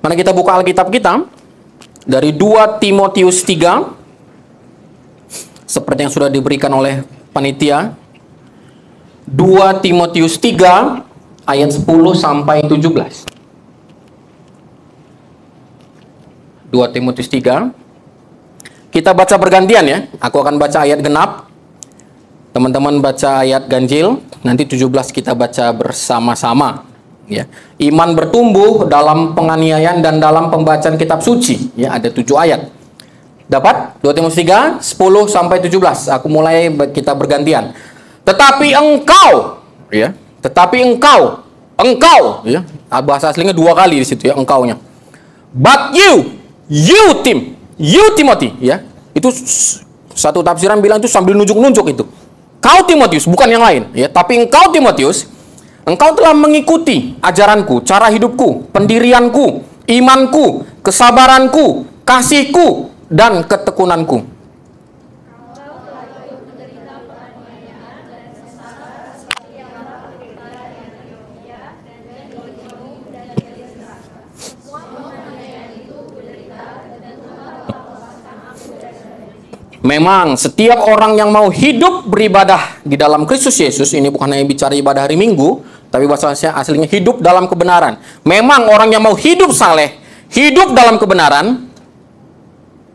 Mari kita buka Alkitab kita dari 2 Timotius 3 seperti yang sudah diberikan oleh panitia. 2 Timotius 3 ayat 10 sampai 17. 2 Timotius 3. Kita baca bergantian ya. Aku akan baca ayat genap, teman-teman baca ayat ganjil, nanti 17 kita baca bersama-sama. Ya. Iman bertumbuh dalam penganiayaan dan dalam pembacaan kitab suci. Ya, ada 7 ayat. Dapat? 2 Timotius 3, 10 sampai 17. Aku mulai, kita bergantian. Tetapi engkau, ya. Tetapi engkau, ya. Bahasa aslinya 2 kali di situ ya, engkaunya. But you Timothy, ya. Itu satu tafsiran bilang itu sambil nunjuk-nunjuk itu. Kau Timotius, bukan yang lain, ya. Tapi engkau Timotius, engkau telah mengikuti ajaranku, cara hidupku, pendirianku, imanku, kesabaranku, kasihku, dan ketekunanku. Memang setiap orang yang mau hidup beribadah di dalam Kristus Yesus, ini bukan hanya bicara ibadah hari Minggu, tapi bahasanya aslinya hidup dalam kebenaran. Memang orang yang mau hidup saleh, hidup dalam kebenaran,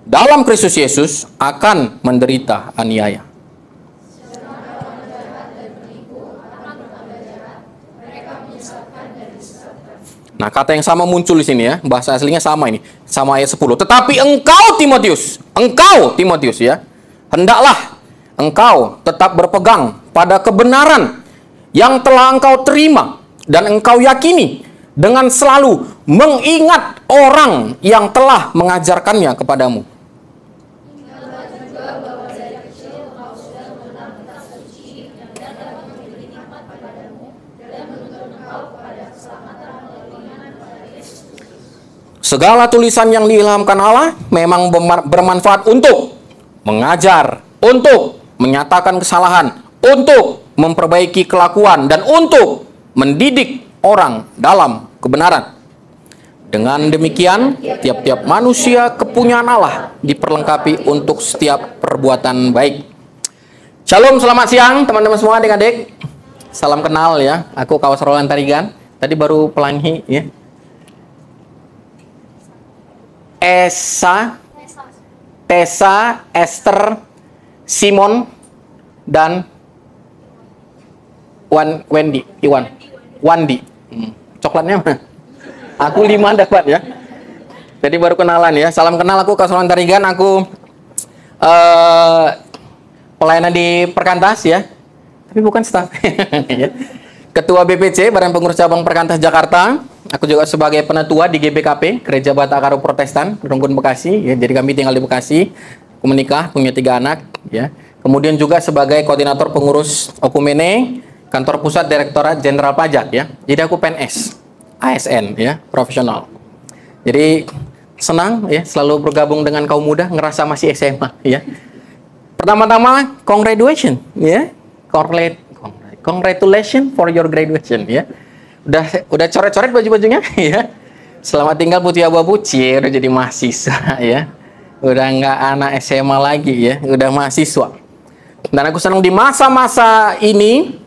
dalam Kristus Yesus akan menderita aniaya. Nah, kata yang sama muncul di sini ya, bahasa aslinya sama ini, sama ayat 10. Tetapi engkau Timotius ya, hendaklah engkau tetap berpegang pada kebenaran yang telah engkau terima dan engkau yakini, dengan selalu mengingat orang yang telah mengajarkannya kepadamu. Segala tulisan yang diilhamkan Allah memang bermanfaat untuk mengajar, untuk menyatakan kesalahan, untuk memperbaiki kelakuan, dan untuk mendidik orang dalam kebenaran. Dengan demikian, tiap-tiap manusia kepunyaan Allah diperlengkapi untuk setiap perbuatan baik. Shalom, selamat siang teman-teman semua, adik-adik. Salam kenal ya, aku Kawas Roland Tarigan. Tadi baru pelangi ya. Tessa, Esther, Simon, dan Wandi. Coklatnya mana? Aku 5 dapat ya. Jadi baru kenalan ya. Salam kenal, aku Kawas Tarigan. Aku pelayanan di Perkantas ya. Tapi bukan staf. Ketua BPC, Badan Pengurus Cabang Perkantas Jakarta. Aku juga sebagai penatua di GBKP, Gereja Batakaro Protestan, Rungkun Bekasi. Ya, jadi kami tinggal di Bekasi. Aku menikah, punya 3 anak. Ya. Kemudian juga sebagai koordinator pengurus Okumene, Kantor Pusat Direktorat Jenderal Pajak. Ya. Jadi aku PNS, ASN, ya, profesional. Jadi senang ya, selalu bergabung dengan kaum muda, ngerasa masih SMA. Ya. Pertama-tama, congratulations, ya, congratulations for your graduation, ya. Udah coret-coret baju-bajunya ya. Selamat tinggal putih abu-abu, udah jadi mahasiswa ya. Udah nggak anak SMA lagi ya, udah mahasiswa. Dan aku senang di masa-masa ini,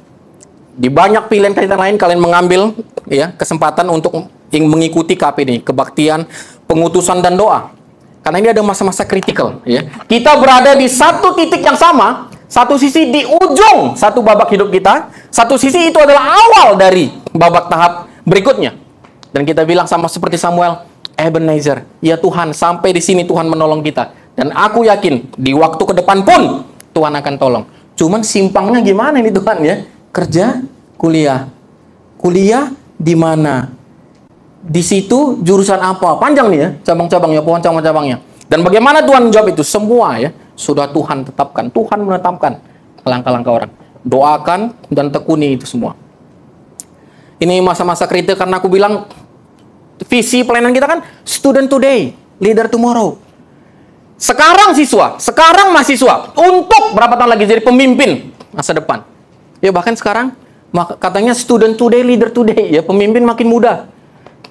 di banyak pilihan kalian lain, kalian mengambil ya kesempatan untuk mengikuti KP ini, kebaktian, pengutusan dan doa. Karena ini ada masa-masa kritikal ya. Kita berada di satu titik yang sama. Satu sisi di ujung satu babak hidup kita, satu sisi itu adalah awal dari babak tahap berikutnya. Dan kita bilang sama seperti Samuel, Ebenezer, ya Tuhan, sampai di sini Tuhan menolong kita. Dan aku yakin di waktu ke depan pun Tuhan akan tolong. Cuman simpangnya gimana ini Tuhan ya? Kerja, kuliah. Kuliah di mana? Di situ jurusan apa? Panjang nih ya, cabang-cabangnya, pohon cabang-cabangnya. Dan bagaimana Tuhan menjawab itu? Semua ya, sudah Tuhan tetapkan. Tuhan menetapkan langkah-langkah orang. Doakan dan tekuni itu semua. Ini masa-masa kritik karena aku bilang visi pelayanan kita kan student today, leader tomorrow. Sekarang siswa, sekarang mahasiswa, untuk berapa tahun lagi jadi pemimpin masa depan. Ya bahkan sekarang katanya student today, leader today, ya pemimpin makin muda.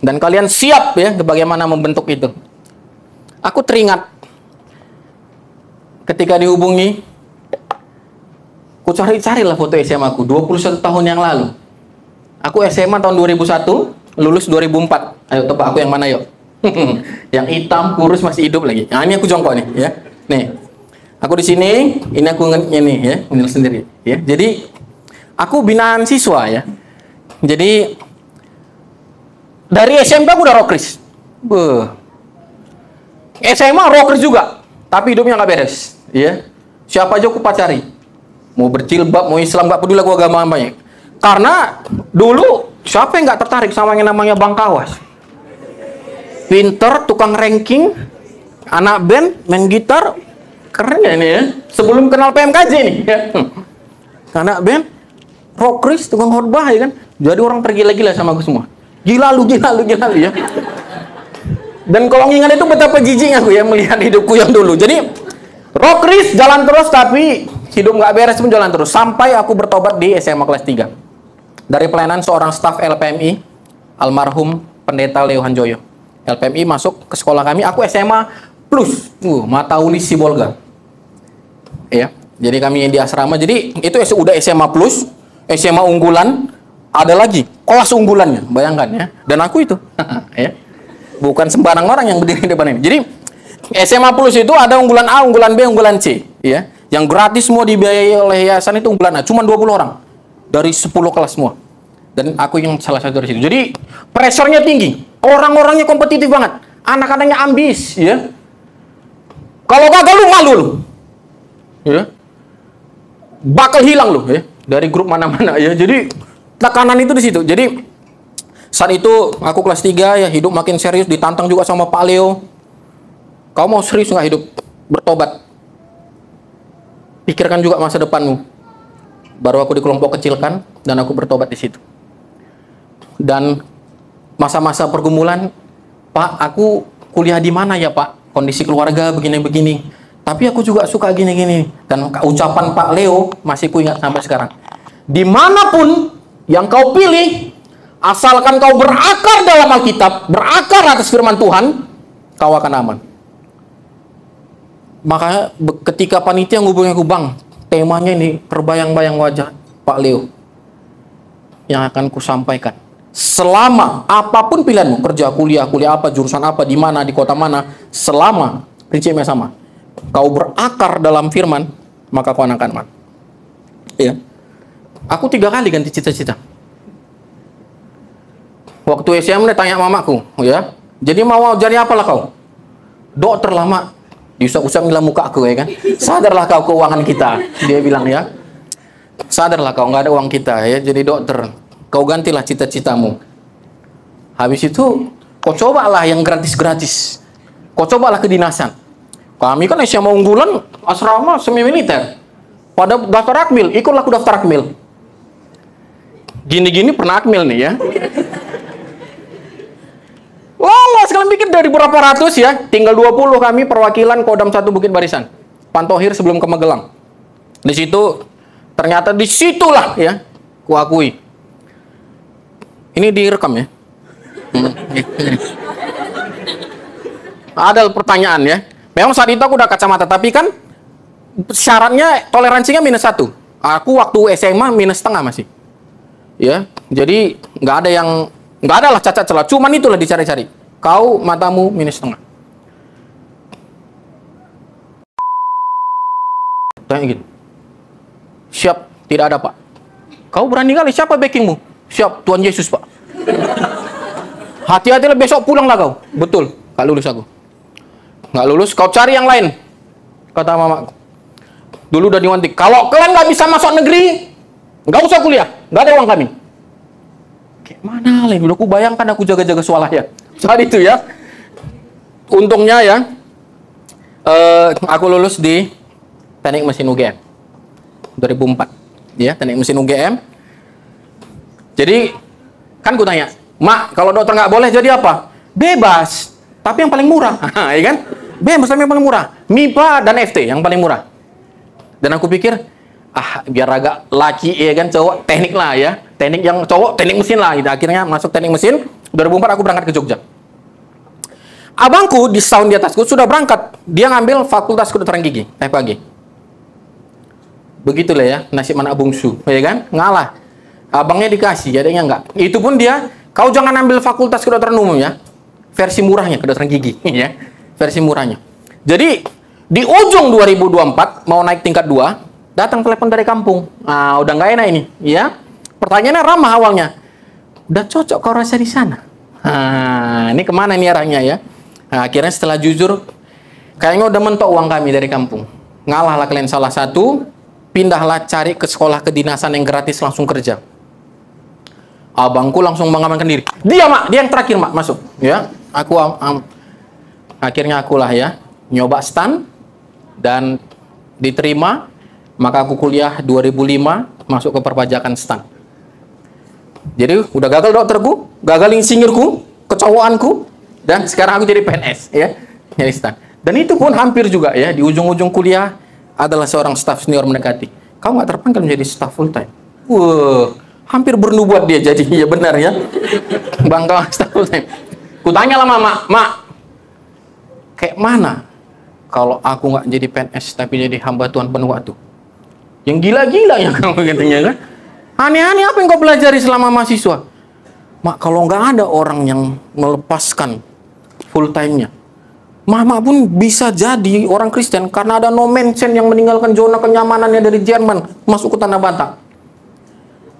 Dan kalian siap ya bagaimana membentuk itu. Aku teringat ketika dihubungi, aku cari-carilah foto SMA aku 21 tahun yang lalu. Aku SMA tahun 2001, lulus 2004. Ayo tebak aku yang mana yuk? Yang hitam, kurus, masih hidup lagi. Nah, ini aku jongkok nih ya. Nih. Aku di sini, ini aku ini ya, ini sendiri ya. Jadi aku binaan siswa ya. Jadi dari SMP aku udah rockris. SMA rockris juga, tapi hidupnya nggak beres ya. Siapa aja aku pacari. Mau berjilbab, mau Islam, nggak peduli aku agama banyak. Karena dulu siapa yang nggak tertarik sama yang namanya Bang Kawas? Pinter, tukang ranking, anak band, main gitar, keren ya ini ya. Sebelum kenal PMKJ nih ya. Anak band, rockris, tukang khotbah ya kan. Jadi orang tergila-gila sama aku semua. Gila lu ya. Dan kalau ngingat itu betapa jijiknya aku ya melihat hidupku yang dulu. Jadi rockris jalan terus, tapi hidup nggak beres pun jalan terus. Sampai aku bertobat di SMA kelas 3. Dari pelayanan seorang staf LPMI, almarhum Pendeta Leo Hanjoyo. LPMI masuk ke sekolah kami, aku SMA plus, mata uli Sibolga. Ya, jadi kami di asrama. Jadi itu udah SMA plus, SMA unggulan, ada lagi kelas unggulannya, bayangkan ya. Dan aku itu, ya, bukan sembarang orang yang berdiri di depan ini. Jadi SMA plus itu ada unggulan A, unggulan B, unggulan C, ya. Yang gratis semua dibiayai oleh yayasan itu unggulan A, cuma 20 orang dari 10 kelas semua. Dan aku yang salah satu dari situ. Jadi pressure-nya tinggi, orang-orangnya kompetitif banget, anak-anaknya ambis, ya. Kalau gagal lu malu lu, ya. Bakal hilang lu, ya, dari grup mana-mana, ya. Jadi tekanan itu di situ. Jadi saat itu aku kelas 3 ya, hidup makin serius, ditantang juga sama Pak Leo. Kau mau serius nggak hidup? Bertobat. Pikirkan juga masa depanmu. Baru aku di kelompok kecilkan dan aku bertobat di situ. Dan masa-masa pergumulan, Pak, aku kuliah di mana ya Pak? Kondisi keluarga begini-begini. Tapi aku juga suka gini-gini. Dan ucapan Pak Leo masih ku ingat sampai sekarang. Dimanapun yang kau pilih, asalkan kau berakar dalam Alkitab, berakar atas firman Tuhan, kau akan aman. Makanya ketika panitia ngubungi aku, Bang, temanya ini terbayang-bayang wajah Pak Leo yang akan kusampaikan. Selama apapun pilihanmu, kerja, kuliah apa, jurusan apa, di mana, di kota mana, selama prinsipnya sama, kau berakar dalam firman, maka kau akan aman. Ya. Aku 3 kali ganti cita-cita. Waktu SMA tanya mamaku, ya, jadi mau jadi apalah kau? Dokter lah, Mak. Diusap-usap ngilang muka aku, ya kan. Sadarlah kau keuangan kita, dia bilang, ya. Sadarlah kau nggak ada uang kita, ya, jadi dokter. Kau gantilah cita-citamu. Habis itu, kau cobalah yang gratis-gratis. Kau cobalah kedinasan. Kami kan SMA unggulan, asrama semi militer. Pada daftar akmil, ikutlah aku daftar akmil. Gini-gini pernah akmil nih, ya. Lolos, kalian pikir dari berapa ratus ya? Tinggal 20 kami perwakilan Kodam 1 Bukit Barisan. Pantohir sebelum ke Magelang. Di situ, ternyata disitulah ya, kuakui. Ini direkam ya. Ada pertanyaan ya. Memang saat itu aku udah kacamata, tapi kan syaratnya toleransinya -1. Aku waktu SMA -0,5 masih. Ya, jadi nggak ada lah cacat celah. Cuman itulah dicari-cari. Kau matamu -0,5. Tanya gitu. Siap, tidak ada Pak. Kau berani kali, siapa backingmu? Siap, Tuhan Yesus Pak. Hati-hatilah besok pulanglah kau. Betul, gak lulus aku. Gak lulus, kau cari yang lain. Kata mamaku. Dulu udah diwanti, kalau kalian gak bisa masuk negeri, gak usah kuliah, gak ada uang kami. Kayak mana lain? Udah aku bayangkan aku jaga-jaga swalaya saat itu ya. Untungnya ya, aku lulus di Teknik Mesin UGM 2004. Ya, Teknik Mesin UGM. Jadi kan ku tanya, Mak, kalau dokter nggak boleh jadi apa? Bebas, tapi yang paling murah, ya kan? Bebas tapi yang paling murah. MIPA dan FT yang paling murah. Dan aku pikir, biar agak laki ya kan cowok, teknik lah ya. teknik yang cowok, teknik mesin lah gitu. Akhirnya masuk teknik mesin. 2004 aku berangkat ke Jogja. Abangku di tahun di atasku sudah berangkat. Dia ngambil Fakultas Kedokteran Gigi, FKG. Begitulah ya nasib anak bungsu, ya kan? Ngalah. Abangnya dikasih, adanya enggak. Itu pun dia, kau jangan ambil Fakultas Kedokteran Umum ya. Versi murahnya kedokteran gigi, ya. Versi murahnya. Jadi di ujung 2024 mau naik tingkat 2, datang telepon dari kampung. Ah, udah nggak enak ini, ya. Pertanyaannya ramah awalnya. Udah cocok kau rasa di sana. Nah, ini kemana nih arahnya ya? Nah, akhirnya setelah jujur, kayaknya udah mentok uang kami dari kampung. Ngalahlah kalian salah satu, pindahlah cari ke sekolah kedinasan yang gratis langsung kerja. Abangku langsung mengamankan diri. Dia mak, dia yang terakhir mak masuk. Ya, aku akhirnya akulah ya nyoba stan dan diterima. Maka aku kuliah 2005 masuk ke perpajakan stan. Jadi udah gagal dokterku, gagal insinyurku, kecowokanku, dan sekarang aku jadi PNS ya, jadi stan. Dan itu pun hampir juga ya di ujung-ujung kuliah adalah seorang staf senior mendekati. Kau nggak terpanggil menjadi staf full time? Wah, hampir bernubuat dia jadi ya benar ya. Bang kau staf full time. Kutanya lah mak, kayak mana kalau aku nggak jadi PNS tapi jadi hamba Tuhan penuh waktu? Yang gila-gila ya kamu katanya kan? Aneh-aneh apa yang kau pelajari selama mahasiswa? Mak, kalau nggak ada orang yang melepaskan full time-nya, Mama pun bisa jadi orang Kristen karena ada no mention yang meninggalkan zona kenyamanannya dari Jerman masuk ke Tanah Batak.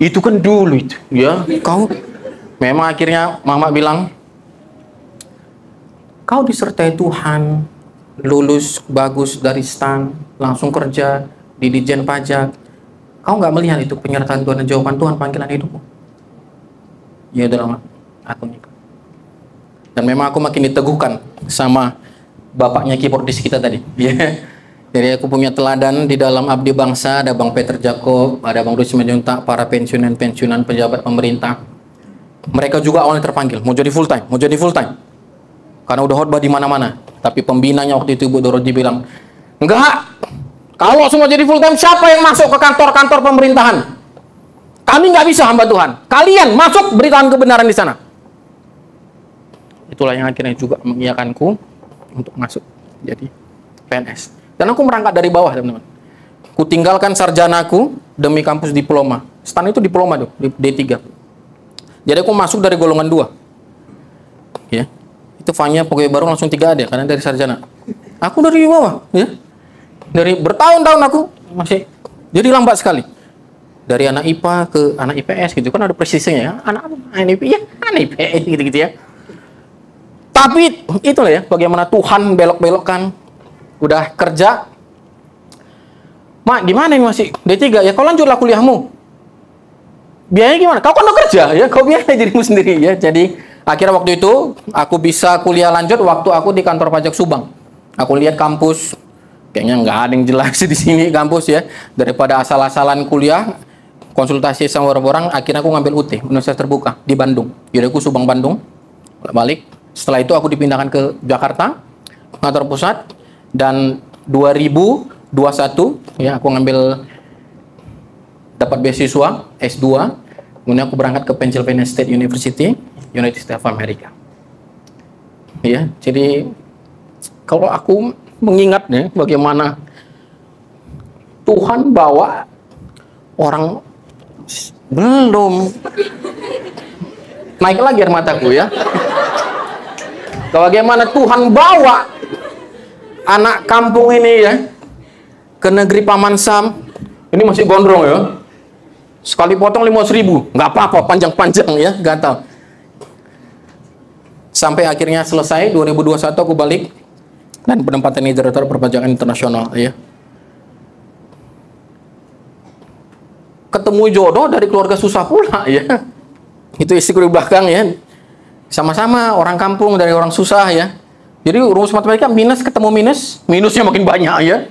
Itu kan dulu itu, ya. Kau memang akhirnya Mama bilang, kau disertai Tuhan, lulus bagus dari stan, langsung kerja di Ditjen Pajak. Kau nggak melihat itu penyertaan Tuhan dan jawaban Tuhan panggilan hidupmu? Ya udah, aku nikah. Dan memang aku makin diteguhkan sama bapaknya keyboardis kita tadi. Ya. Jadi aku punya teladan di dalam abdi bangsa, ada Bang Peter Jacob, ada Bang Rusi Majuntak, para pensiunan pejabat pemerintah. Mereka juga awalnya terpanggil, mau jadi full time, karena udah khotbah di mana-mana. Tapi pembinanya waktu itu Ibu Dorodi bilang, enggak. Kalau semua jadi full time, siapa yang masuk ke kantor-kantor pemerintahan? Kami nggak bisa hamba Tuhan. Kalian masuk beritakan kebenaran di sana. Itulah yang akhirnya juga mengiyakanku untuk masuk jadi PNS. Dan aku merangkak dari bawah, teman-teman. Ku tinggalkan sarjanaku demi kampus diploma. Stan itu diploma tuh, D3. Jadi aku masuk dari golongan 2. Ya. Itu fanya pegawai baru langsung 3 ada karena dari sarjana. Aku dari bawah, ya. Dari bertahun-tahun aku masih jadi lambat sekali. Dari anak IPA ke anak IPS gitu kan ada presisinya ya. Anak IPA ya, anak IPS gitu-gitu ya. Tapi itulah ya bagaimana Tuhan belok-belokkan. Udah kerja. Mak, gimana ini masih D3? Ya kau lanjutlah kuliahmu. Biayanya gimana? Kau kan udah kerja ya, kau biaya dirimu sendiri ya. Jadi akhirnya waktu itu aku bisa kuliah lanjut waktu aku di kantor pajak Subang. Aku lihat kampus, kayaknya nggak ada yang jelas di sini kampus ya. Daripada asal-asalan kuliah, konsultasi sama orang-orang, akhirnya aku ngambil UT, Universitas Terbuka di Bandung. Jadi aku Subang Bandung, balik. Setelah itu aku dipindahkan ke Jakarta, kantor pusat, dan 2021 ya aku ngambil dapat beasiswa S2. Kemudian aku berangkat ke Pennsylvania State University, United States of America. Ya, jadi kalau aku mengingat ya bagaimana Tuhan bawa orang belum naik lagi air mataku ya. Bagaimana Tuhan bawa anak kampung ini ya ke negeri Paman Sam. Ini masih gondrong ya. Sekali potong 5.000, nggak apa-apa, panjang-panjang ya, gatal. Sampai akhirnya selesai 2021 aku balik dan penempatan di Direktorat Perpajakan Internasional ya. Ketemu jodoh dari keluarga susah pula ya. Itu istriku di belakang ya. Sama-sama orang kampung dari orang susah ya. Jadi rumus matematika minus ketemu minus, minusnya makin banyak ya.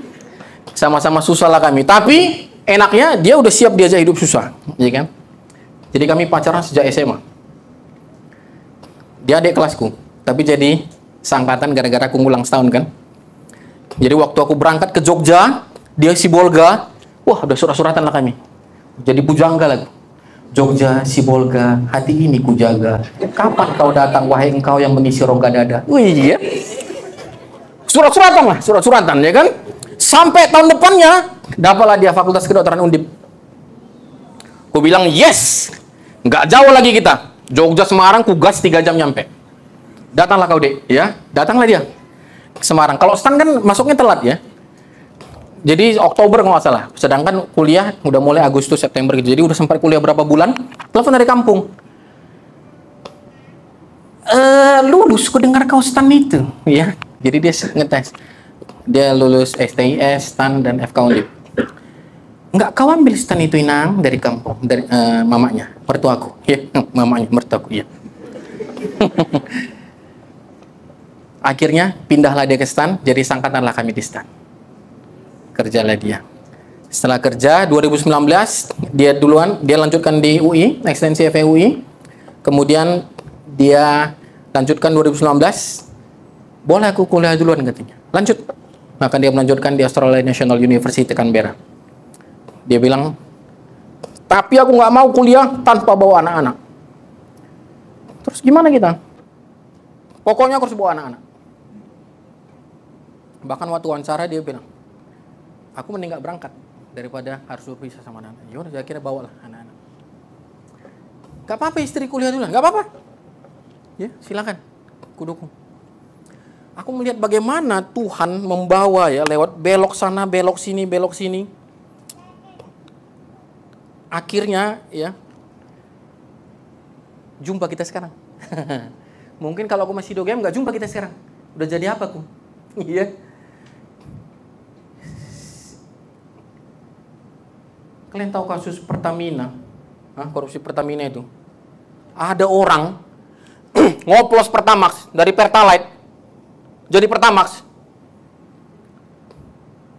Sama-sama susah lah kami. Tapi enaknya dia udah siap diajak hidup susah, ya kan? Jadi kami pacaran sejak SMA. Dia adik kelasku, tapi jadi sangkatan gara-gara aku ngulang setahun kan. Jadi waktu aku berangkat ke Jogja, dia Sibolga, wah udah surat-suratan lah kami. Jadi pujangga lagi. Jogja, Sibolga, hati ini kujaga. Kapan kau datang, wahai engkau yang mengisi rongga dada? Wih, ya. Surat-suratan lah, surat-suratan, ya kan? Sampai tahun depannya, dapatlah dia Fakultas Kedokteran Undip. Ku bilang, yes! Nggak jauh lagi kita. Jogja, Semarang, ku gas 3 jam nyampe. Datanglah kau, Dek, ya. Datanglah dia. Semarang. Kalau stan kan masuknya telat, ya. Jadi Oktober kalau nggak salah. Sedangkan kuliah udah mulai Agustus, September gitu. Jadi udah sempat kuliah berapa bulan. Telepon dari kampung. Lulus, ku dengar kau stan itu. Ya. Jadi dia ngetes. Dia lulus STIS, stan, dan FK Undip. Enggak, kau ambil stan itu, Inang, dari kampung. Dari mamanya, mertuaku. Ya, mamanya, mertuaku. Ya. Akhirnya pindahlah dia ke stan. Jadi sangkatanlah kami di stan. Kerjalah dia. Setelah kerja 2019 dia lanjutkan di UI, ekstensi FEUI. Kemudian dia lanjutkan 2019. Boleh aku kuliah duluan katanya. Lanjut. Maka dia melanjutkan di Australia National University Canberra. Dia bilang, tapi aku nggak mau kuliah tanpa bawa anak-anak. Terus gimana kita? Pokoknya aku harus bawa anak-anak. Bahkan waktu wawancara dia bilang, aku mending nggak berangkat daripada harus berpisah sama anak-anak. Yaudah, saya kira bawalah anak-anak. Gak apa-apa istri kuliah dulu, gak apa-apa. Ya, silakan, aku dukung. Aku melihat bagaimana Tuhan membawa ya lewat belok sana, belok sini, belok sini. Akhirnya ya jumpa kita sekarang. Mungkin kalau aku masih dogem nggak jumpa kita sekarang. Udah jadi apa aku? Iya. Kalian tahu kasus Pertamina? Korupsi Pertamina itu. Ada orang ngoplos Pertamax dari Pertalite jadi Pertamax.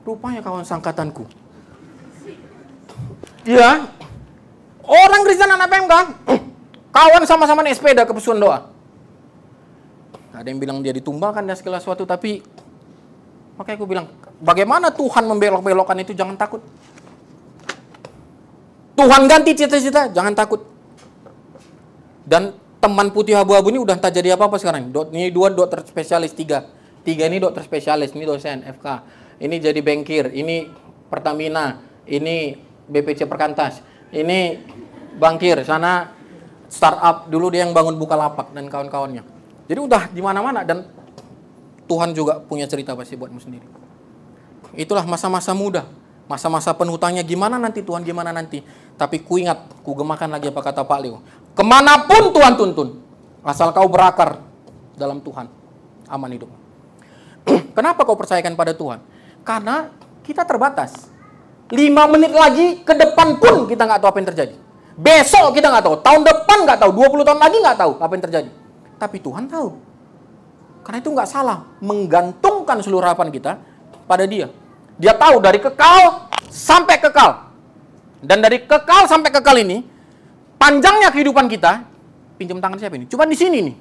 Rupanya kawan sangkatanku. Iya. Orang Kristen anak PMK. Kawan sama-sama naik sepeda ke Pesuan Doa. Ada yang bilang dia ditumbalkan dan segala sesuatu, tapi makanya aku bilang, bagaimana Tuhan membelok-belokkan itu, jangan takut. Tuhan ganti cita-cita, jangan takut. Dan teman putih abu-abu ini udah tak jadi apa-apa sekarang. Ini 2 dokter spesialis, 3 ini dokter spesialis, ini dosen FK, ini jadi bankir, ini Pertamina, ini BPC Perkantas, ini bankir, sana startup, dulu dia yang bangun Bukalapak dan kawan-kawannya. Jadi udah di mana-mana, dan Tuhan juga punya cerita pasti buatmu sendiri. Itulah masa-masa muda, masa-masa penuh tanya gimana nanti Tuhan, gimana nanti. Tapi ku ingat, ku gemakan lagi apa kata Pak Leo. Kemanapun Tuhan tuntun, asal kau berakar dalam Tuhan, aman hidupmu. Kenapa kau percayakan pada Tuhan? Karena kita terbatas. 5 menit lagi ke depan pun kita nggak tahu apa yang terjadi. Besok kita nggak tahu, tahun depan nggak tahu, 20 tahun lagi nggak tahu apa yang terjadi. Tapi Tuhan tahu. Karena itu nggak salah menggantungkan seluruh harapan kita pada Dia. Dia tahu dari kekal sampai kekal. Dan dari kekal sampai kekal ini, panjangnya kehidupan kita, pinjam tangan siapa ini? Coba di sini nih,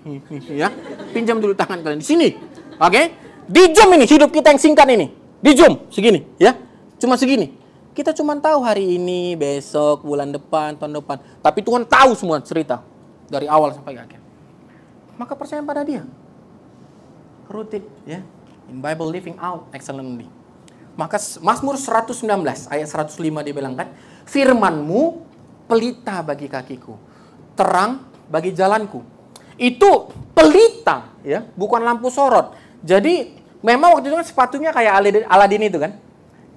ya. Pinjam dulu tangan kalian di sini. Oke? Di zoom ini, hidup kita yang singkat ini. Di zoom, segini, ya. Cuma segini. Kita cuma tahu hari ini, besok, bulan depan, tahun depan. Tapi Tuhan tahu semua cerita. Dari awal sampai akhir. Maka percaya pada Dia. Root it, ya. In Bible living out excellently. Maka Mazmur 119 ayat 105 dia bilang kan, firman-Mu pelita bagi kakiku, terang bagi jalanku. Itu pelita, ya, bukan lampu sorot. Jadi memang waktu itu kan sepatunya kayak Aladin itu kan,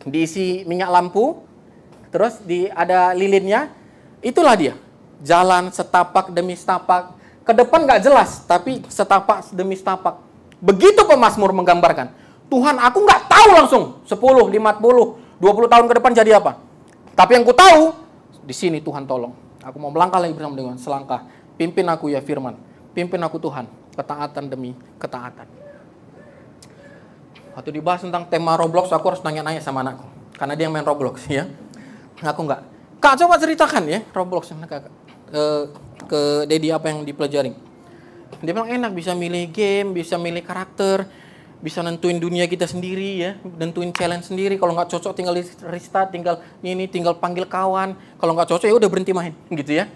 diisi minyak lampu, terus ada lilinnya. Itulah dia, jalan setapak demi setapak. Ke depan nggak jelas, tapi setapak demi setapak. Begitu pemazmur menggambarkan. Tuhan, aku nggak tahu langsung 10, 50, 20 tahun ke depan jadi apa. Tapi yang ku tahu, di sini Tuhan tolong. Aku mau melangkah lagi bersama dengan selangkah. Pimpin aku ya firman. Pimpin aku Tuhan. Ketaatan demi ketaatan. Waktu dibahas tentang tema Roblox, aku harus nanya-nanya sama anakku. Karena dia yang main Roblox, ya. Aku nggak. Kak, coba ceritakan ya Roblox. Ke Dedi apa yang dipelajari. Dia bilang enak, bisa milih game, bisa milih karakter, bisa nentuin dunia kita sendiri ya, nentuin challenge sendiri. Kalau nggak cocok tinggal restart, tinggal panggil kawan. Kalau nggak cocok ya udah berhenti main, gitu ya.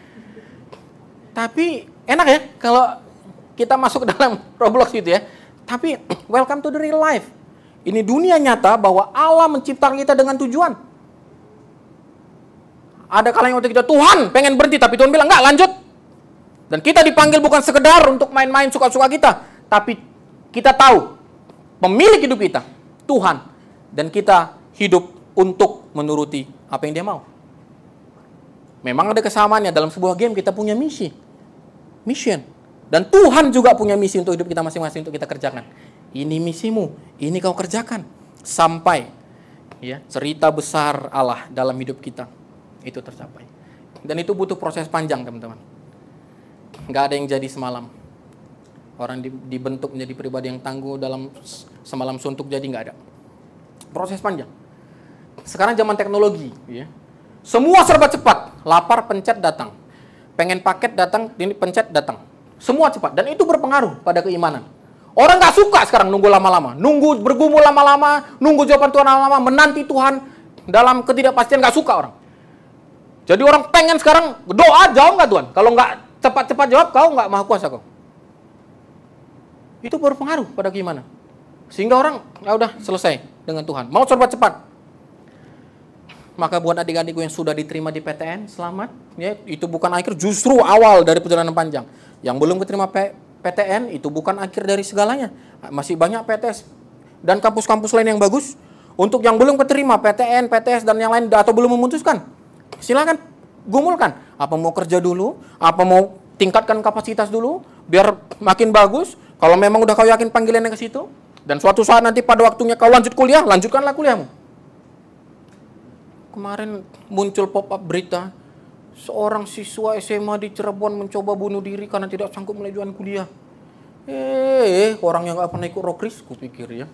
Tapi enak ya kalau kita masuk dalam Roblox gitu ya. Tapi welcome to the real life. Ini dunia nyata bahwa Allah menciptakan kita dengan tujuan. Ada kalanya waktu kita, Tuhan pengen berhenti, tapi Tuhan bilang, enggak, lanjut. Dan kita dipanggil bukan sekedar untuk main-main suka-suka kita, tapi kita tahu pemilik hidup kita, Tuhan. Dan kita hidup untuk menuruti apa yang Dia mau. Memang ada kesamaannya, dalam sebuah game kita punya mission. Dan Tuhan juga punya misi untuk hidup kita masing-masing untuk kita kerjakan. Ini misimu, ini kau kerjakan. Sampai ya, cerita besar Allah dalam hidup kita itu tercapai. Dan itu butuh proses panjang, teman-teman. Nggak ada yang jadi semalam. Orang dibentuk menjadi pribadi yang tangguh dalam semalam suntuk jadi, nggak ada. Proses panjang. Sekarang zaman teknologi, ya. Semua serba cepat. Lapar, pencet, datang. Pengen paket, datang. Ini pencet, datang. Semua cepat. Dan itu berpengaruh pada keimanan. Orang nggak suka sekarang nunggu lama-lama. Nunggu bergumul lama-lama. Nunggu jawaban Tuhan lama-lama. Menanti Tuhan dalam ketidakpastian, nggak suka orang. Jadi orang pengen sekarang doa, jawab nggak Tuhan? Kalau nggak cepat-cepat jawab, kau nggak maha kuasa kau. Itu berpengaruh pada keimanan. Sehingga orang, ya udah selesai dengan Tuhan. Mau serba cepat. Maka buat adik-adikku yang sudah diterima di PTN, selamat. Ya, itu bukan akhir, justru awal dari perjalanan panjang. Yang belum diterima PTN, itu bukan akhir dari segalanya. Masih banyak PTS dan kampus-kampus lain yang bagus. Untuk yang belum keterima PTN, PTS, dan yang lain, atau belum memutuskan, silakan gumulkan. Apa mau kerja dulu, apa mau tingkatkan kapasitas dulu, biar makin bagus. Kalau memang udah kau yakin panggilannya ke situ, dan suatu saat nanti pada waktunya kau lanjut kuliah, lanjutkanlah kuliahmu. Kemarin muncul pop-up berita, seorang siswa SMA di Cirebon mencoba bunuh diri karena tidak sanggup melanjutkan kuliah. Orang yang gak pernah ikut rokris, kupikir ya.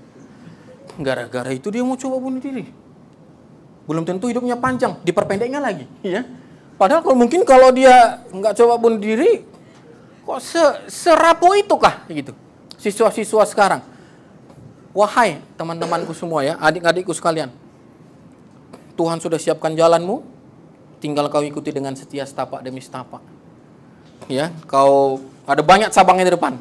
Gara-gara itu dia mau coba bunuh diri. Belum tentu hidupnya panjang, diperpendeknya lagi. Ya. Padahal mungkin kalau dia nggak coba bunuh diri, kok serapuh itu kah? Gitu. Siswa-siswa sekarang. Wahai teman-temanku semua ya, adik-adikku sekalian. Tuhan sudah siapkan jalanmu, tinggal kau ikuti dengan setia setapak demi setapak. Ya, kau ada banyak cabangnya di depan.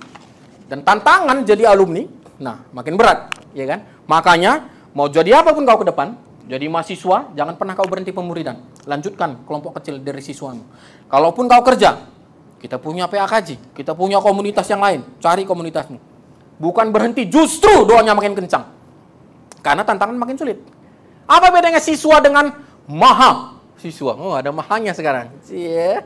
Dan tantangan jadi alumni, nah makin berat, ya kan? Makanya mau jadi apapun kau ke depan, jadi mahasiswa, jangan pernah kau berhenti pemuridan. Lanjutkan kelompok kecil dari siswamu. Kalaupun kau kerja, kita punya PAKJ, kita punya komunitas yang lain, cari komunitasmu. Bukan berhenti, justru doanya makin kencang. Karena tantangan makin sulit. Apa bedanya siswa dengan maha siswa? Oh, ada mahanya sekarang. Cie.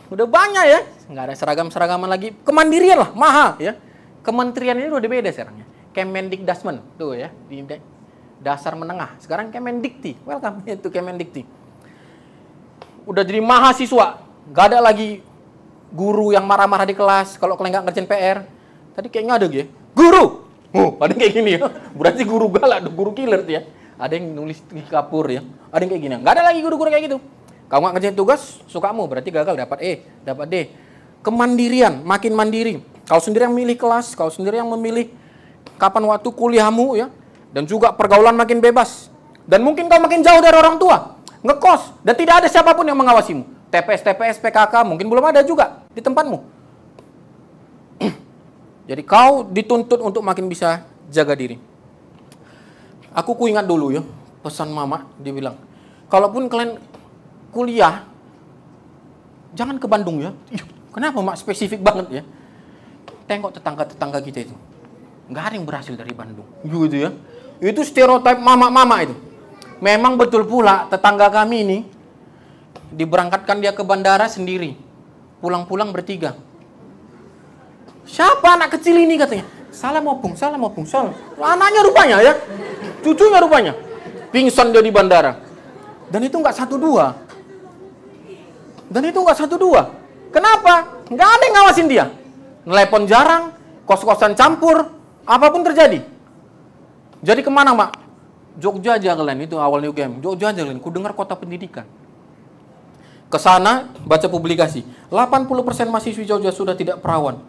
Udah banyak ya. Nggak ada seragam-seragaman lagi. Kemandirian lah, maha ya. Kementerian ini udah beda sekarang ya. Kemendikdasmen tuh ya, di dasar menengah. Sekarang Kemendikti. Welcome to Kemendikti. Udah jadi mahasiswa. Nggak ada lagi guru yang marah-marah di kelas kalau kalian nggak ngerjain PR. Tadi kayaknya ada gitu ya. Guru! Oh, ada yang kayak gini ya. Berarti guru galak, guru killer tuh ya. Ada yang nulis di kapur ya. Ada yang kayak gini. Nggak ada lagi guru-guru kayak gitu. Kamu nggak ngerjain tugas, sukamu. Berarti gagal, dapat E, dapat D. Kemandirian, makin mandiri. Kau sendiri yang memilih kelas, kau sendiri yang memilih kapan waktu kuliahmu ya. Dan juga pergaulan makin bebas. Dan mungkin kau makin jauh dari orang tua. Ngekos. Dan tidak ada siapapun yang mengawasimu. TPS, PKK, mungkin belum ada juga di tempatmu. Jadi kau dituntut untuk makin bisa jaga diri. Aku ingat dulu ya, pesan mama, dia bilang, kalaupun kalian kuliah, jangan ke Bandung ya. Kenapa mak spesifik banget ya? Tengok tetangga-tetangga kita itu. Nggak ada yang berhasil dari Bandung. Gitu ya. Itu stereotip mama-mama itu. Memang betul pula tetangga kami ini, diberangkatkan dia ke bandara sendiri. Pulang-pulang bertiga. Siapa anak kecil ini katanya? Salah mopung. Anaknya rupanya ya. Cucunya rupanya. Pingsan dia di bandara. Dan itu nggak 1-2. Kenapa? Nggak ada yang ngawasin dia. Telepon jarang, kos-kosan campur, apapun terjadi. Jadi kemana, Mak? Jogja aja kalian, itu awalnya UGM. Jogja aja kalian, ku dengar kota pendidikan. Kesana, baca publikasi. 80% mahasiswi Jogja sudah tidak perawan.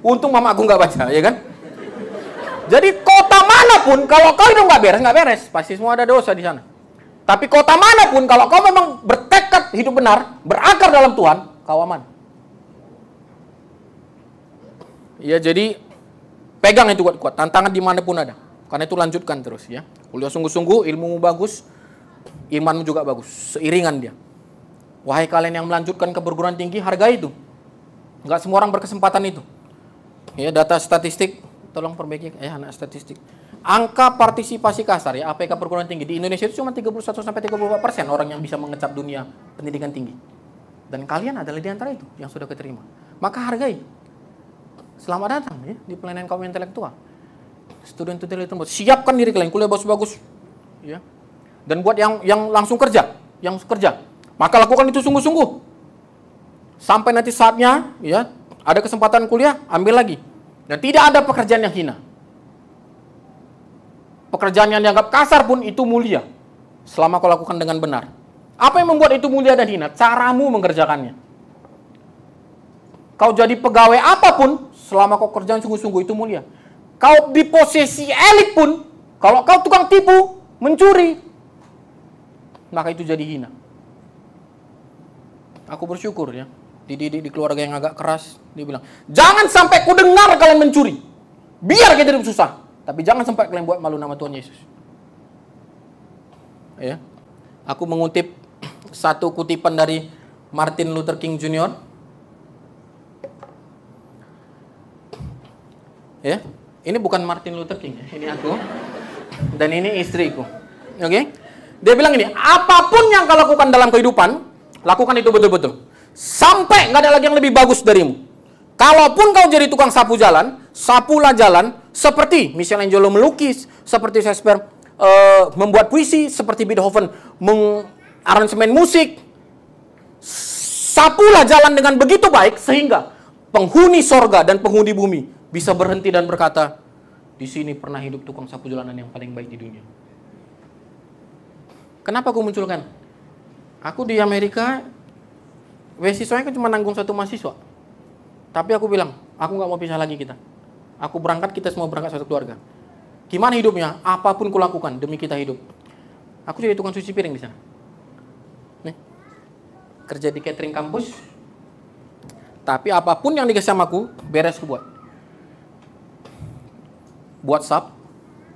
Untung mama aku nggak baca, ya kan? Jadi kota manapun, kalau kau hidup nggak beres. Pasti semua ada dosa di sana. Tapi kota manapun, kalau kau memang bertekad hidup benar, berakar dalam Tuhan, kau aman. Ya, jadi pegang itu kuat-kuat. Tantangan dimanapun ada. Karena itu lanjutkan terus ya. Kuliah sungguh-sungguh, ilmumu bagus, imanmu juga bagus. Seiringan dia. Wahai kalian yang melanjutkan ke perguruan tinggi, hargai itu. Nggak semua orang berkesempatan itu. Ya, data statistik, tolong perbaiki ya anak statistik. Angka partisipasi kasar ya APK perguruan tinggi di Indonesia itu cuma 31-34% orang yang bisa mengecap dunia pendidikan tinggi. Dan kalian adalah di antara itu yang sudah keterima. Maka hargai. Selamat datang ya di pelayanan kaum intelektual. Student-student itu siapkan diri kalian kuliah bagus-bagus ya. Dan buat yang langsung kerja, maka lakukan itu sungguh-sungguh. Sampai nanti saatnya ya ada kesempatan kuliah, ambil lagi. Dan tidak ada pekerjaan yang hina. Pekerjaan yang dianggap kasar pun itu mulia selama kau lakukan dengan benar. Apa yang membuat itu mulia dan hina? Caramu mengerjakannya. Kau jadi pegawai apapun selama kau kerjaan sungguh-sungguh itu mulia. Kau di posisi elit pun, kalau kau tukang tipu, mencuri, maka itu jadi hina. Aku bersyukur ya, dididik di keluarga yang agak keras. Dia bilang, jangan sampai ku dengar kalian mencuri. Biar kita hidup susah. Tapi jangan sampai kalian buat malu nama Tuhan Yesus. Ya, aku mengutip satu kutipan dari Martin Luther King Jr. Ya, ini bukan Martin Luther King, ini aku dan ini istriku. Oke? Dia bilang ini, apapun yang kau lakukan dalam kehidupan, lakukan itu betul-betul. Sampai nggak ada lagi yang lebih bagus darimu. Kalaupun kau jadi tukang sapu jalan, sapulah jalan seperti Michelangelo melukis, seperti Shakespeare membuat puisi, seperti Beethoven mengaransemen musik. Sapulah jalan dengan begitu baik sehingga penghuni sorga dan penghuni bumi bisa berhenti dan berkata, di sini pernah hidup tukang sapu jalanan yang paling baik di dunia. Kenapa aku munculkan? Aku di Amerika, beasiswanya kan cuma nanggung satu mahasiswa. Tapi aku bilang, aku nggak mau pisah lagi kita. Aku berangkat, kita semua berangkat satu keluarga. Gimana hidupnya? Apapun kulakukan demi kita hidup. Aku jadi tukang cuci piring di sana. Nih, kerja di catering kampus. Tapi apapun yang dikasih sama aku, beres aku buat. Buat sap,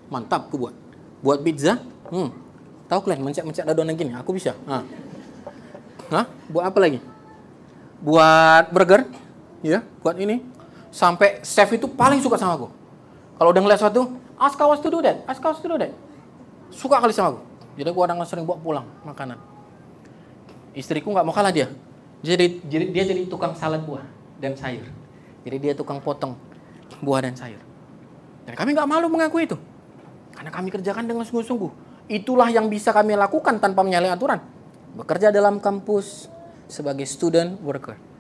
mantap aku buat. Buat pizza, tahu kalian mencet-mencet adonan gini, aku bisa. Hah? Buat apa lagi? Buat burger. Ya, buat ini. Sampai chef itu paling suka sama aku. Kalau udah ngeliat sesuatu, ask us to do that. Suka kali sama aku. Jadi aku kadang sering bawa pulang makanan. Istriku nggak mau kalah dia. Dia jadi tukang salad buah dan sayur. Jadi dia tukang potong buah dan sayur. Dan kami nggak malu mengakui itu. Karena kami kerjakan dengan sungguh-sungguh. Itulah yang bisa kami lakukan tanpa menyalahi aturan. Bekerja dalam kampus sebagai student worker.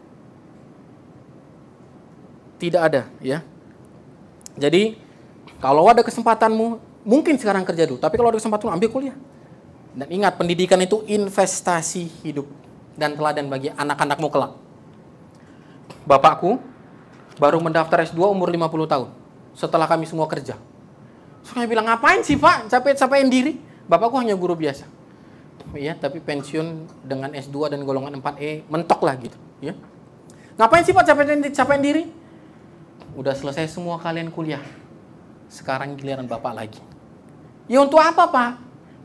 Tidak ada, ya. Jadi, kalau ada kesempatanmu, mungkin sekarang kerja dulu. Tapi kalau ada kesempatan, ambil kuliah. Dan ingat, pendidikan itu investasi hidup dan teladan bagi anak-anakmu kelak. Bapakku baru mendaftar S2 umur 50 tahun. Setelah kami semua kerja. Saya bilang, ngapain sih Pak? Capek-capekin diri. Bapakku hanya guru biasa. Ya, tapi pensiun dengan S2 dan golongan 4E, mentok lah gitu. Ya. Ngapain sih Pak capek-capekin diri? Udah selesai semua kalian kuliah. Sekarang giliran Bapak lagi. Ya untuk apa Pak?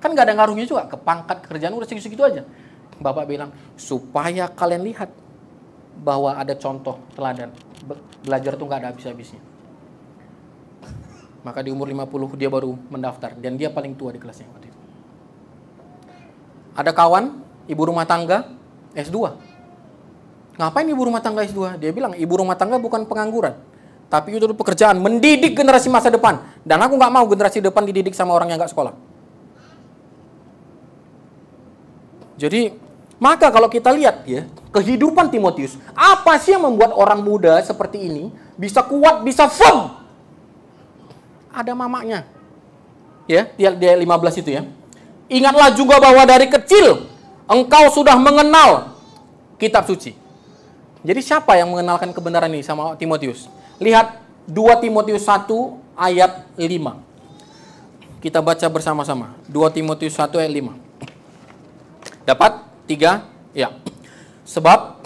Kan gak ada ngaruhnya juga. Ke pangkat kerjaan udah segitu-segitu aja. Bapak bilang, supaya kalian lihat bahwa ada contoh teladan. Belajar tuh gak ada habis-habisnya. Maka di umur 50 dia baru mendaftar. Dan dia paling tua di kelasnya waktu itu. Ada kawan, ibu rumah tangga, S2. Ngapain ibu rumah tangga S2? Dia bilang, ibu rumah tangga bukan pengangguran. Tapi itu pekerjaan, mendidik generasi masa depan. Dan aku nggak mau generasi depan dididik sama orang yang nggak sekolah. Jadi, maka kalau kita lihat ya, kehidupan Timotius, apa sih yang membuat orang muda seperti ini bisa kuat, bisa firm? Ada mamanya. Ya, dia 15 itu ya. Ingatlah juga bahwa dari kecil engkau sudah mengenal kitab suci. Jadi siapa yang mengenalkan kebenaran ini sama Timotius? Lihat 2 Timotius 1 ayat 5. Kita baca bersama-sama. 2 Timotius 1 ayat 5. Dapat? 3? Ya. Sebab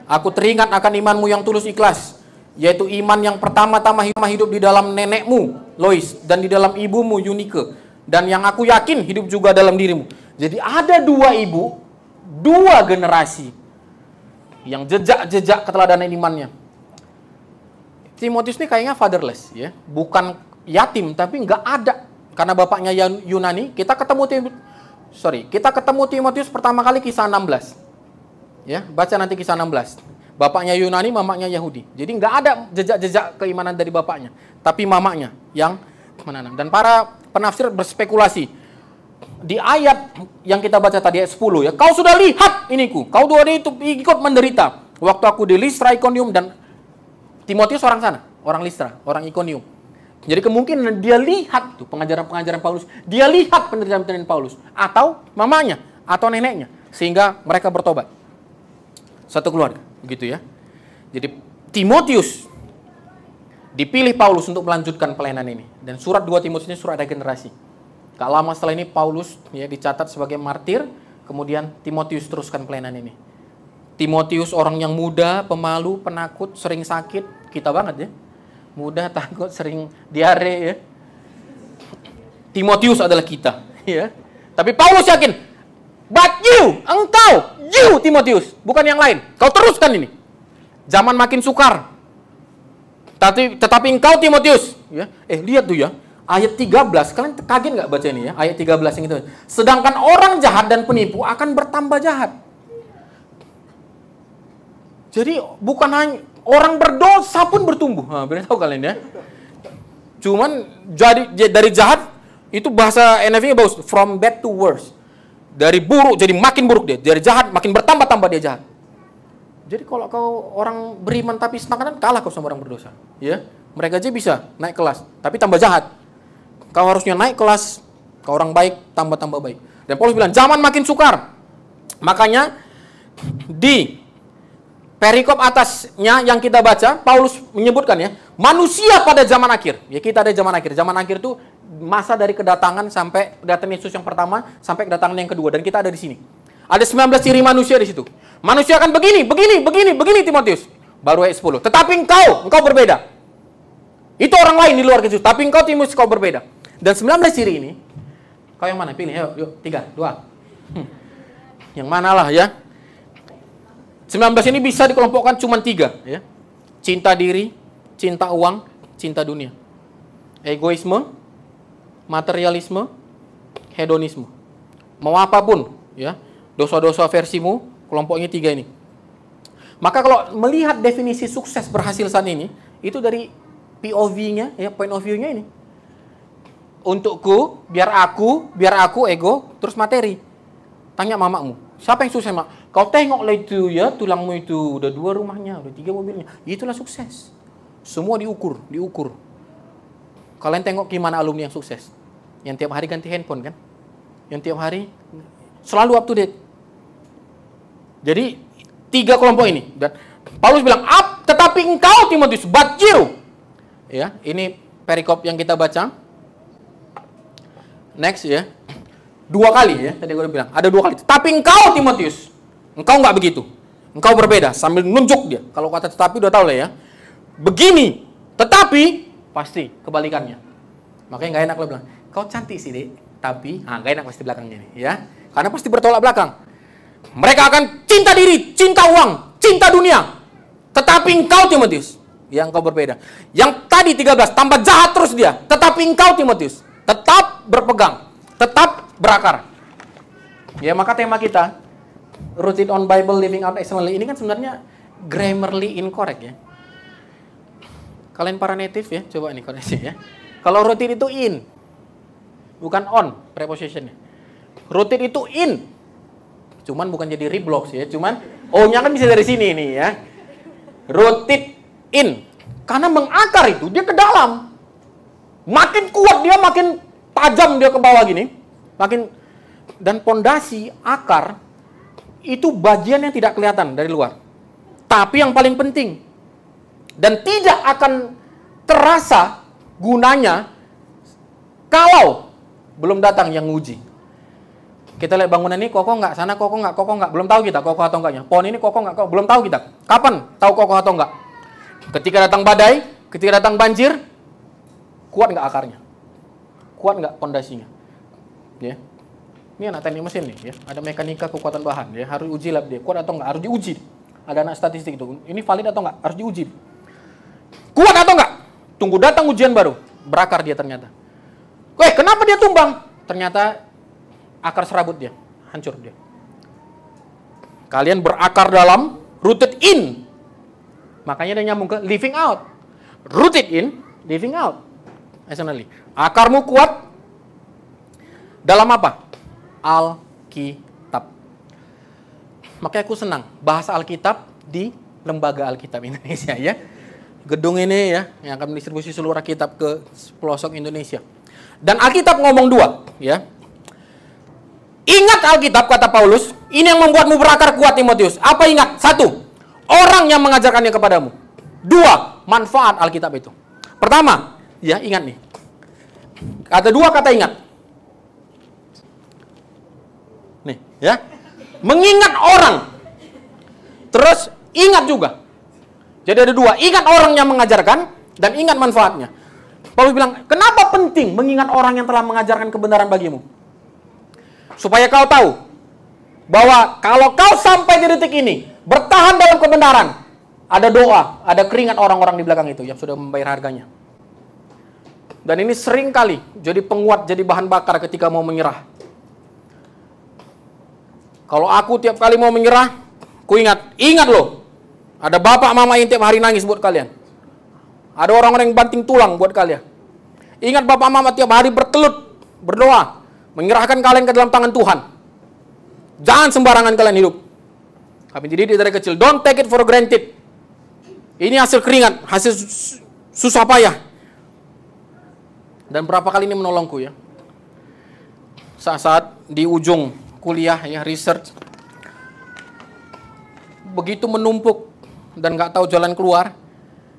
aku teringat akan imanmu yang tulus ikhlas, Yaitu iman yang pertama-tama hidup di dalam nenekmu, Lois, dan di dalam ibumu, Yunike. Dan yang aku yakin hidup juga dalam dirimu. Jadi ada dua ibu, dua generasi yang jejak-jejak keteladanan imannya. Timotius ini kayaknya fatherless, ya, bukan yatim, tapi nggak ada karena bapaknya Yunani. Kita ketemu Timotius pertama kali kisah 16, ya, baca nanti kisah 16. Bapaknya Yunani, mamanya Yahudi. Jadi nggak ada jejak-jejak keimanan dari bapaknya, tapi mamanya yang menanam. Dan para penafsir berspekulasi di ayat yang kita baca tadi ayat 10, ya, kau sudah lihat iniku, kau dua itu ikut menderita waktu aku di Listra, Ikonium, dan Timotius orang sana, orang Listra, orang Ikonium. Jadi kemungkinan dia lihat tuh pengajaran-pengajaran Paulus, dia lihat penderitaan-penderitaan Paulus, atau mamanya, atau neneknya, sehingga mereka bertobat. Satu keluarga, begitu ya. Jadi Timotius dipilih Paulus untuk melanjutkan pelayanan ini. Dan surat 2 Timotius ini surat regenerasi. Gak lama setelah ini Paulus ya dicatat sebagai martir, kemudian Timotius teruskan pelayanan ini. Timotius orang yang muda, pemalu, penakut, sering sakit, kita banget ya. Muda, takut, sering diare ya. Timotius adalah kita, ya. Tapi Paulus yakin, but you Timotius, bukan yang lain. Kau teruskan ini. Zaman makin sukar. Tetapi engkau Timotius, ya. Lihat tuh ya. Ayat 13, kalian kaget nggak baca ini ya? Ayat 13 yang itu. Sedangkan orang jahat dan penipu akan bertambah jahat. Jadi bukan hanya orang berdosa pun bertumbuh. Benar tahu kalian ya? Cuman dari jahat itu bahasa NIV-nya bagus, from bad to worse. Dari buruk jadi makin buruk dia. Dari jahat makin bertambah-tambah dia jahat. Jadi kalau kau orang beriman tapi setengah kalah kau sama orang berdosa, ya. Mereka aja bisa naik kelas, tapi tambah jahat. Kau harusnya naik kelas, kau orang baik, tambah-tambah baik. Dan Paulus bilang, zaman makin sukar. Makanya di perikop atasnya yang kita baca, Paulus menyebutkan ya, manusia pada zaman akhir. Ya, kita ada zaman akhir. Zaman akhir itu masa dari kedatangan sampai kedatangan Yesus yang pertama sampai kedatangan yang kedua, dan kita ada di sini. Ada 19 ciri manusia di situ. Manusia akan begini Timotius. Baru ayat 10. Tetapi engkau berbeda. Itu orang lain di luar Yesus, tapi engkau Timotius kau berbeda. Dan 19 ciri ini, kau yang mana? Pilih, yuk 3, 2. Yang mana lah ya. 19 ini bisa dikelompokkan cuma 3 ya. Cinta diri, cinta uang, cinta dunia. Egoisme, materialisme, hedonisme. Mau apapun ya. Dosa-dosa versimu, kelompok ini 3 ini. Maka kalau melihat definisi sukses berhasil saat ini, itu dari POV-nya, ya, point of view-nya ini. Untukku, biar aku, ego, terus materi. Tanya mamamu, siapa yang sukses, mak? Kau tengoklah itu ya, tulangmu itu, udah 2 rumahnya, udah 3 mobilnya. Itulah sukses. Semua diukur. Kalian tengok gimana alumni yang sukses. Yang tiap hari ganti handphone kan? Yang tiap hari selalu up to date. Jadi 3 kelompok ini. Dan Paulus bilang, tetapi engkau Timotius, but you. Ya, ini perikop yang kita baca. Next ya. 2 kali ya, tadi gue udah bilang, ada 2 kali. Tapi engkau Timotius, engkau nggak begitu. Engkau berbeda, sambil nunjuk dia. Kalau kata tetapi udah tahu lah ya. Begini, tetapi pasti kebalikannya. Makanya nggak enak lo bilang, kau cantik sih dek, tapi nggak enak pasti belakangnya nih ya. Karena pasti bertolak belakang. Mereka akan cinta diri, cinta uang, cinta dunia. Tetapi engkau Timotius, yang engkau berbeda. Yang tadi 13, tambah jahat terus dia. Tetapi engkau Timotius, tetap berpegang, tetap berakar. Ya, maka tema kita, Rooted on Bible, Living Out Excellently, ini kan sebenarnya grammarly incorrect ya. Kalian para native ya, coba nih koreksi ya. Kalau rooted itu in, bukan on prepositionnya. Rooted itu in. Cuman bukan jadi reblocks ya, cuman O-nya kan bisa dari sini nih ya. Rooted in. Karena mengakar itu, dia ke dalam. Makin kuat dia, makin tajam dia ke bawah gini. Dan pondasi akar itu bagian yang tidak kelihatan dari luar. Tapi yang paling penting dan tidak akan terasa gunanya kalau belum datang yang nguji. Kita lihat bangunan ini kokoh nggak, sana kokoh nggak, belum tahu kita kokoh atau enggaknya. Pohon ini kokoh nggak, belum tahu kita. Kapan tahu kokoh atau enggak? Ketika datang badai, ketika datang banjir, kuat nggak akarnya? Kuat nggak pondasinya? Ya. Ini anak teknik mesin nih, ya. Ada mekanika kekuatan bahan, ya. Harus uji lab dia. Kuat atau nggak? Harus diuji. Ada anak statistik itu. Ini valid atau nggak? Harus diuji. Kuat atau nggak? Tunggu datang ujian baru. Berakar dia ternyata. Kenapa dia tumbang? Ternyata akar serabut dia. Hancur dia. Kalian berakar dalam, rooted in. Makanya dia nyambung ke living out. Rooted in, living out. Essentially. Akarmu kuat dalam apa? Alkitab. Makanya aku senang bahasa Alkitab di Lembaga Alkitab Indonesia, ya. Gedung ini, ya, yang akan mendistribusi seluruh kitab ke pelosok Indonesia. Dan Alkitab ngomong dua, ya. Ingat Alkitab, kata Paulus, ini yang membuatmu berakar kuat, Timotius. Apa ingat? Satu, orang yang mengajarkannya kepadamu. Dua, manfaat Alkitab itu. Pertama, ya, ingat nih. Kata dua, kata ingat. Nih, ya. Mengingat orang. Terus ingat juga. Jadi ada dua, ingat orang yang mengajarkan dan ingat manfaatnya. Paulus bilang, kenapa penting mengingat orang yang telah mengajarkan kebenaran bagimu? Supaya kau tahu bahwa kalau kau sampai di detik ini bertahan dalam kebenaran, ada doa, ada keringat orang-orang di belakang itu yang sudah membayar harganya. Dan ini sering kali jadi penguat, jadi bahan bakar ketika mau menyerah. Kalau aku tiap kali mau menyerah, ku ingat loh, ada bapak mama yang tiap hari nangis buat kalian. Ada orang-orang yang banting tulang buat kalian. Ingat bapak mama tiap hari bertelut, berdoa, menyerahkan kalian ke dalam tangan Tuhan. Jangan sembarangan kalian hidup. Kami dididik dari kecil, don't take it for granted. Ini hasil keringat, hasil susah payah. Dan berapa kali ini menolongku, ya. Saat-saat di ujung kuliah, ya, research, begitu menumpuk dan nggak tahu jalan keluar,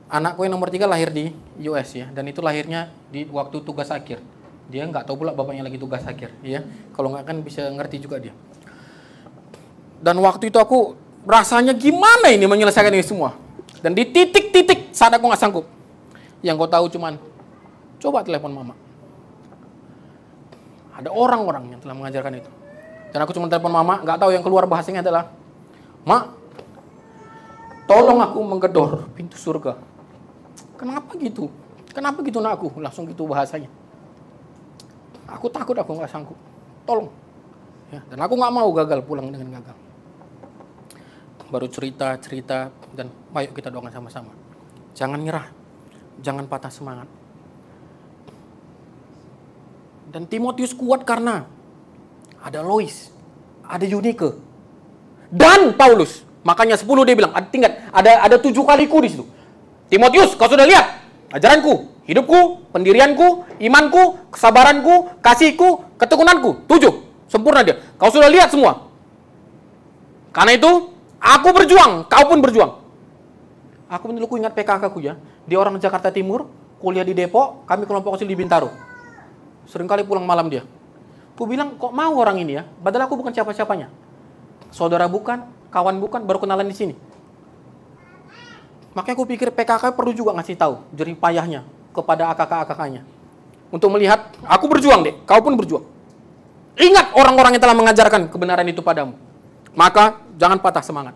anakku yang nomor 3 lahir di US, ya, dan itu lahirnya di waktu tugas akhir. Dia nggak tahu pula bapaknya lagi tugas akhir, ya. Kalau nggak kan bisa ngerti juga dia. Dan waktu itu aku rasanya gimana ini menyelesaikan ini semua. Dan di titik-titik saat aku nggak sanggup, yang kau tahu cuman coba telepon mama. Ada orang-orang yang telah mengajarkan itu. Dan aku cuma telepon mama, nggak tahu yang keluar bahasanya adalah, "Mak, tolong aku menggedor pintu surga." Kenapa gitu? Kenapa gitu nak aku? Langsung gitu bahasanya. Aku takut, aku nggak sanggup. Tolong. Ya, dan aku nggak mau gagal, pulang dengan gagal. Baru cerita, dan ayo kita doakan sama-sama. Jangan nyerah. Jangan patah semangat. Dan Timotius kuat karena ada Lois, ada Eunike, dan Paulus. Makanya 10 dia bilang, ada 7 kaliku di situ. Timotius, kau sudah lihat ajaranku, hidupku, pendirianku, imanku, kesabaranku, kasihku, ketekunanku. 7, sempurna dia. Kau sudah lihat semua. Karena itu, aku berjuang, kau pun berjuang. Aku dulu ingat PKK ku, ya. Dia orang Jakarta Timur, kuliah di Depok, kami kelompok kecil di Bintaro. Seringkali pulang malam dia. Ku bilang, kok mau orang ini, ya? Padahal aku bukan siapa-siapanya. Saudara bukan, kawan bukan, baru kenalan di sini. Makanya aku pikir PKK perlu juga ngasih tahu jerih payahnya kepada AKK-AKK-nya. Untuk melihat, aku berjuang deh, kau pun berjuang. Ingat orang-orang yang telah mengajarkan kebenaran itu padamu. Maka jangan patah semangat.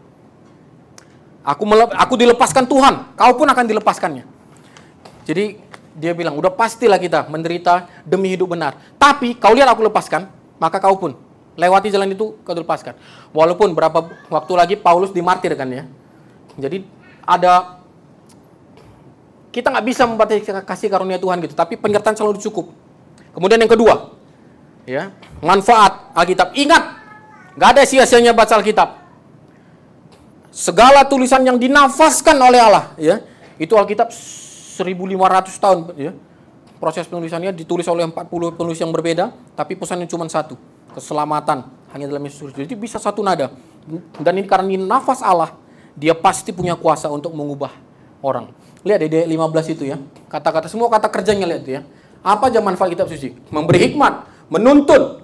Aku dilepaskan Tuhan, kau pun akan dilepaskannya. Jadi dia bilang, udah pastilah kita menderita demi hidup benar. Tapi kau lihat aku lepaskan, maka kau pun lewati jalan itu, kau dilepaskan. Walaupun berapa waktu lagi Paulus dimartirkan, ya. Jadi kita nggak bisa membatasi kasih karunia Tuhan gitu, tapi penyertaan selalu cukup. Kemudian yang kedua, ya, manfaat Alkitab. Ingat, nggak ada sia-sianya baca Alkitab. Segala tulisan yang dinafaskan oleh Allah, ya, itu Alkitab 1500 tahun, ya. Proses penulisannya ditulis oleh 40 penulis yang berbeda, tapi pesannya cuma satu, keselamatan hanya dalam Yesus. Jadi bisa satu nada. Dan ini karena ini nafas Allah, dia pasti punya kuasa untuk mengubah orang. Lihat di 15 itu, ya. Kata-kata semua kata kerjanya, lihat itu, ya. Apa aja manfaat kitab suci? Memberi hikmat, menuntun,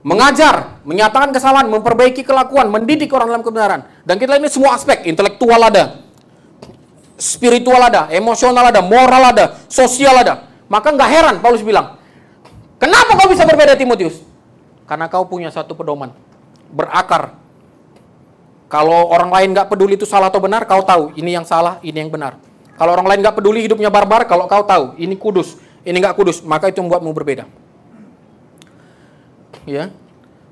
mengajar, menyatakan kesalahan, memperbaiki kelakuan, mendidik orang dalam kebenaran. Dan kita ini semua aspek, intelektual ada, spiritual ada, emosional ada, moral ada, sosial ada. Maka nggak heran Paulus bilang, kenapa kau bisa berbeda Timotius? Karena kau punya satu pedoman, berakar. Kalau orang lain nggak peduli itu salah atau benar, kau tahu ini yang salah, ini yang benar. Kalau orang lain nggak peduli hidupnya barbar, kalau kau tahu ini kudus, ini nggak kudus, maka itu membuatmu berbeda. Ya,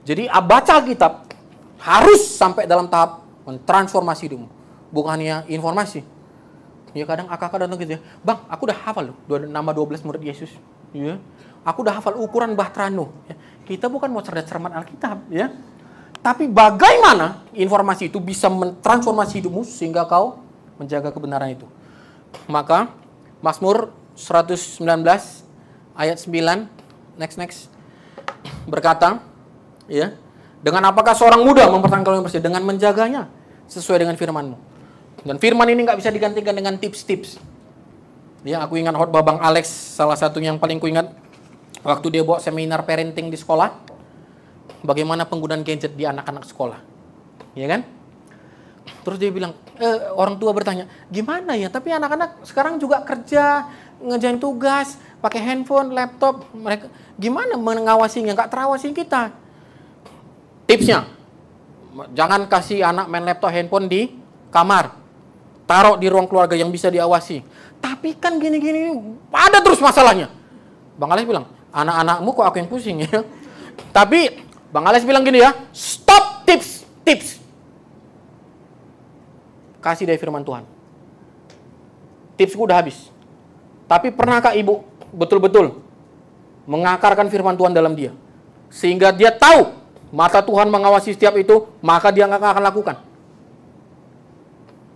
jadi baca Alkitab harus sampai dalam tahap mentransformasi hidupmu, bukan hanya informasi. Ya kadang kakak datang gitu ya, bang, aku udah hafal loh nama 12 murid Yesus. Ya, aku udah hafal ukuran Bahtera Nuh. Ya, kita bukan mau cerdas cermat Alkitab, ya. Tapi bagaimana informasi itu bisa mentransformasi hidupmu sehingga kau menjaga kebenaran itu. Maka Mazmur 119 ayat 9 next berkata, ya, dengan apakah seorang muda mempertahankan kalau yang bersih? Dengan menjaganya sesuai dengan firman-Mu. Dan firman ini nggak bisa digantikan dengan tips-tips. Ya, aku ingat khotbah Bang Alex, salah satu yang paling kuingat waktu dia bawa seminar parenting di sekolah, bagaimana penggunaan gadget di anak-anak sekolah, ya kan? Terus dia bilang, orang tua bertanya, gimana ya? Tapi anak-anak sekarang juga kerja, ngerjain tugas, pakai handphone, laptop, mereka gimana mengawasinya? Nggak terawasi kita. Tipsnya, jangan kasih anak main laptop, handphone di kamar, taruh di ruang keluarga yang bisa diawasi. Tapi kan gini-gini, ada terus masalahnya. Bang Alex bilang, anak-anakmu kok aku yang pusing ya? Tapi Bang Alex bilang gini ya, stop tips. Kasih dari firman Tuhan. Tipsku udah habis. Tapi pernahkah ibu betul-betul mengakarkan firman Tuhan dalam dia? Sehingga dia tahu mata Tuhan mengawasi setiap itu, maka dia nggak akan lakukan.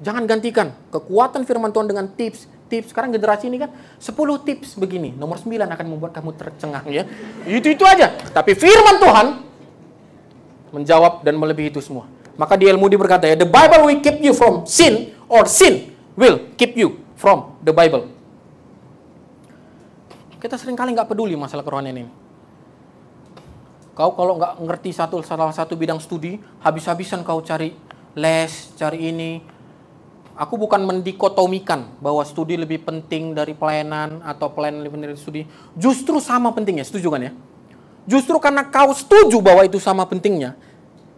Jangan gantikan kekuatan firman Tuhan dengan tips. Sekarang generasi ini kan 10 tips begini. Nomor 9 akan membuat kamu tercengang ya. Itu aja. Tapi firman Tuhan menjawab dan melebihi itu semua. Maka D.L. Moody berkata ya, the Bible will keep you from sin, or sin will keep you from the Bible. Kita seringkali nggak peduli masalah kerohanian ini. Kau kalau nggak ngerti salah satu bidang studi, habis-habisan kau cari les, cari ini. Aku bukan mendikotomikan bahwa studi lebih penting dari pelayanan atau pelayanan lebih penting dari studi. Justru sama pentingnya, setuju kan ya? Justru karena kau setuju bahwa itu sama pentingnya,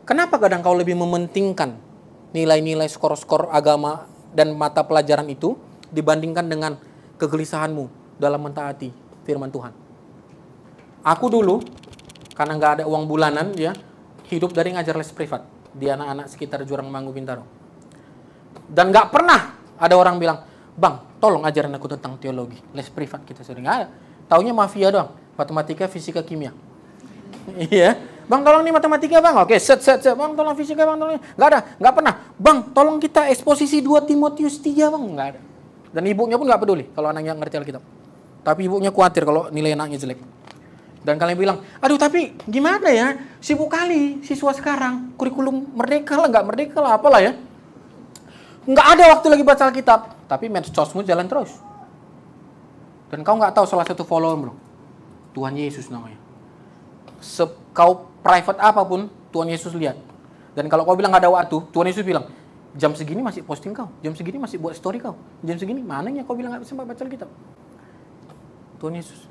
kenapa kadang kau lebih mementingkan nilai-nilai skor-skor agama dan mata pelajaran itu dibandingkan dengan kegelisahanmu dalam mentaati firman Tuhan? Aku dulu, karena nggak ada uang bulanan, ya, hidup dari ngajar les privat di anak-anak sekitar Jurang Mangu Bintaro. Dan nggak pernah ada orang bilang, bang, tolong ajarin aku tentang teologi, les privat kita sering ada. Taunya mafia doang, matematika, fisika, kimia. Iya, bang tolong nih matematika bang, oke, set, bang tolong fisika bang, tolong, nggak pernah, bang tolong kita eksposisi 2 Timotius 3 bang, nggak ada. Dan ibunya pun nggak peduli kalau anaknya ngerti Alkitab, tapi ibunya khawatir kalau nilai anaknya jelek. Dan kalian bilang, aduh tapi gimana ya, sibuk kali siswa sekarang, kurikulum merdeka lah, nggak merdeka lah, apalah ya, nggak ada waktu lagi baca Alkitab, tapi medsosmu jalan terus. Dan kau nggak tahu salah satu follower bro, Tuhan Yesus namanya. Kau private apapun, Tuhan Yesus lihat. Dan kalau kau bilang gak ada waktu, Tuhan Yesus bilang, jam segini masih posting kau, jam segini masih buat story kau, jam segini mananya kau bilang gak bisa baca Alkitab. Tuhan Yesus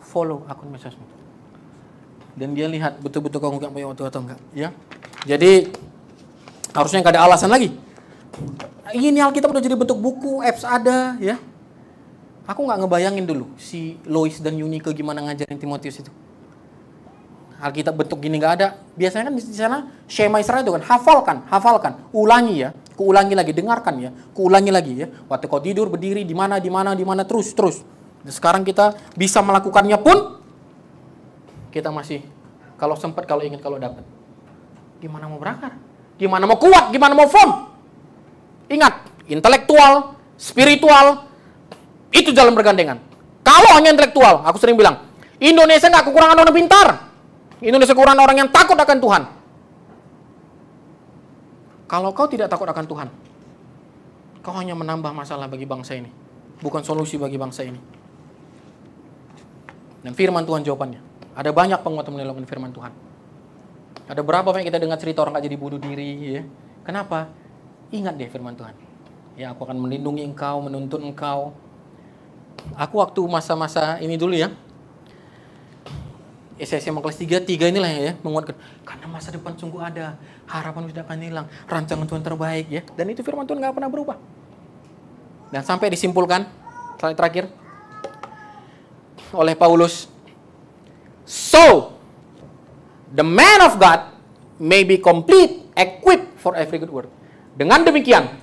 follow akun medsosmu. Dan dia lihat betul-betul kau gak punya waktu atau enggak. Ya? Jadi harusnya gak ada alasan lagi. Ini Alkitab udah jadi bentuk buku, apps ada, ya. Aku gak ngebayangin dulu si Lois dan Yunike gimana ngajarin Timotius itu. Alkitab bentuk gini nggak ada. Biasanya kan di sana Shema Israel itu kan hafalkan, ulangi ya, keulangi lagi, dengarkan ya, keulangi lagi ya. Waktu kau tidur berdiri di mana terus. Dan sekarang kita bisa melakukannya pun kita masih kalau sempat, kalau ingat, kalau dapat. Gimana mau berakar? Gimana mau kuat? Gimana mau form? Ingat, intelektual, spiritual itu jalan bergandengan. Kalau hanya intelektual, aku sering bilang, Indonesia nggak kekurangan orang pintar. Indonesia kurang orang yang takut akan Tuhan. Kalau kau tidak takut akan Tuhan, kau hanya menambah masalah bagi bangsa ini, bukan solusi bagi bangsa ini. Dan firman Tuhan jawabannya. Ada banyak penguatan menemukan firman Tuhan. Ada berapa banyak kita dengar cerita orang gak jadi bunuh diri, ya? Kenapa? Ingat deh firman Tuhan. Ya, aku akan melindungi engkau, menuntun engkau. Aku waktu masa-masa ini dulu ya, SMA kelas 3 inilah ya, menguatkan. Karena masa depan sungguh ada, harapan tidak akan hilang, rancangan Tuhan terbaik ya. Dan itu firman Tuhan gak pernah berubah. Dan sampai disimpulkan, slide terakhir, oleh Paulus. So, the man of God may be complete, equipped for every good work. Dengan demikian,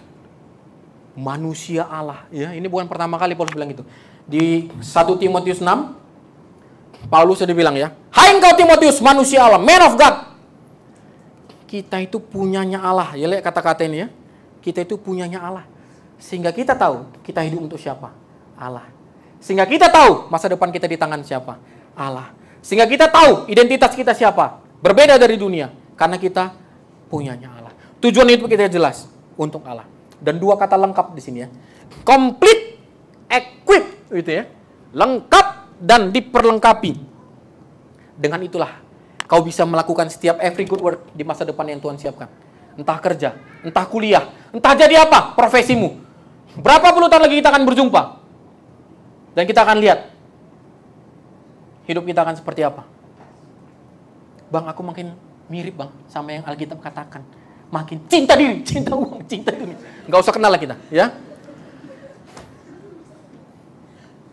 manusia Allah, ya, ini bukan pertama kali Paulus bilang itu. Di 1 Timotius 6, Paulus sudah bilang ya, hai engkau Timotius, manusia Allah, man of God. Kita itu punyanya Allah, ya lihat kata-kata ini ya. Kita itu punyanya Allah. Sehingga kita tahu kita hidup untuk siapa? Allah. Sehingga kita tahu masa depan kita di tangan siapa? Allah. Sehingga kita tahu identitas kita siapa? Berbeda dari dunia. Karena kita punyanya Allah. Tujuan hidup kita jelas, untuk Allah. Dan dua kata lengkap di sini ya. Complete, equip, gitu ya. Lengkap dan diperlengkapi. Dengan itulah kau bisa melakukan setiap every good work di masa depan yang Tuhan siapkan. Entah kerja, entah kuliah, entah jadi apa profesimu. Berapa puluh tahun lagi kita akan berjumpa. Dan kita akan lihat hidup kita akan seperti apa. Bang, aku makin mirip bang sama yang Alkitab katakan. Makin cinta diri, cinta uang, cinta dunia. Nggak usah kenal lah kita, ya.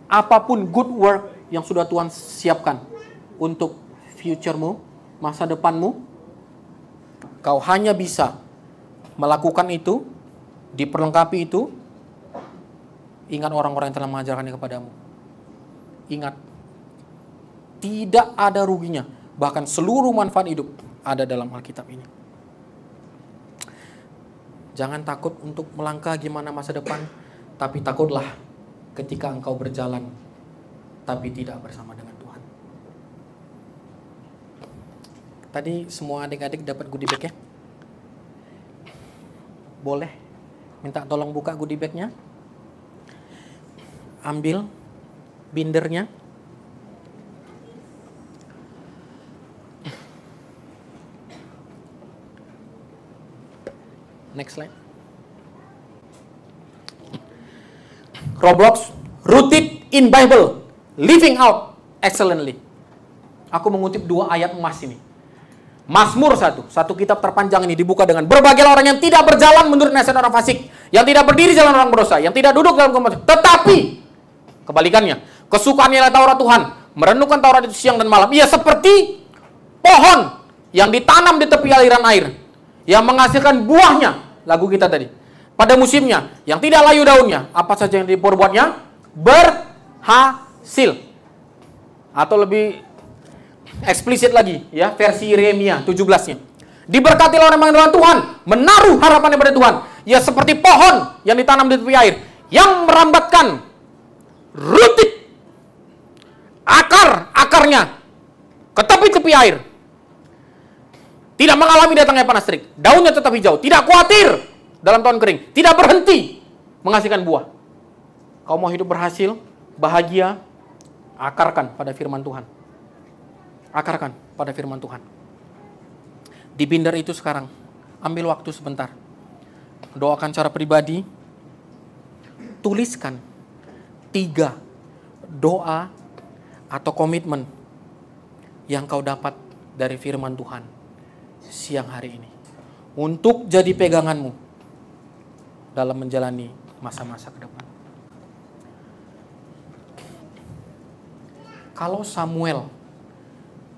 Apapun good work yang sudah Tuhan siapkan untuk future-mu, masa depanmu, kau hanya bisa melakukan itu, diperlengkapi itu. Ingat orang-orang yang telah mengajarkannya kepadamu. Ingat, tidak ada ruginya, bahkan seluruh manfaat hidup ada dalam Alkitab ini. Jangan takut untuk melangkah gimana masa depan, tapi takutlah ketika engkau berjalan, tapi tidak bersama dengan Tuhan. Tadi semua adik-adik dapat goodie bag ya? Boleh minta tolong buka goodie bagnya. Ambil bindernya. Next slide. Roblox, rooted in Bible, living out excellently. Aku mengutip dua ayat emas ini. Mazmur 1 kitab terpanjang ini dibuka dengan berbagai orang yang tidak berjalan menurut nasihat orang fasik, yang tidak berdiri jalan orang berdosa, yang tidak duduk dalam kemudian, tetapi kebalikannya, kesukaannya adalah Taurat Tuhan, merenungkan Taurat itu siang dan malam. Ia seperti pohon yang ditanam di tepi aliran air, yang menghasilkan buahnya, lagu kita tadi, pada musimnya, yang tidak layu daunnya, apa saja yang diperbuatnya berhasil. Atau lebih eksplisit lagi, ya, versi Yeremia 17-nya. Diberkatilah orang yang mengenal Tuhan, menaruh harapannya pada Tuhan. Ia seperti pohon yang ditanam di tepi air, yang merambatkan rooted, akarnya ke tepi-tepi air. Tidak mengalami datangnya panas terik, daunnya tetap hijau, tidak khawatir dalam tahun kering, tidak berhenti menghasilkan buah. Kau mau hidup berhasil, bahagia, akarkan pada firman Tuhan. Akarkan pada firman Tuhan. Di binder itu sekarang, ambil waktu sebentar. Doakan secara pribadi. Tuliskan 3 doa atau komitmen yang kau dapat dari firman Tuhan siang hari ini. Untuk jadi peganganmu dalam menjalani masa-masa ke depan. Kalau Samuel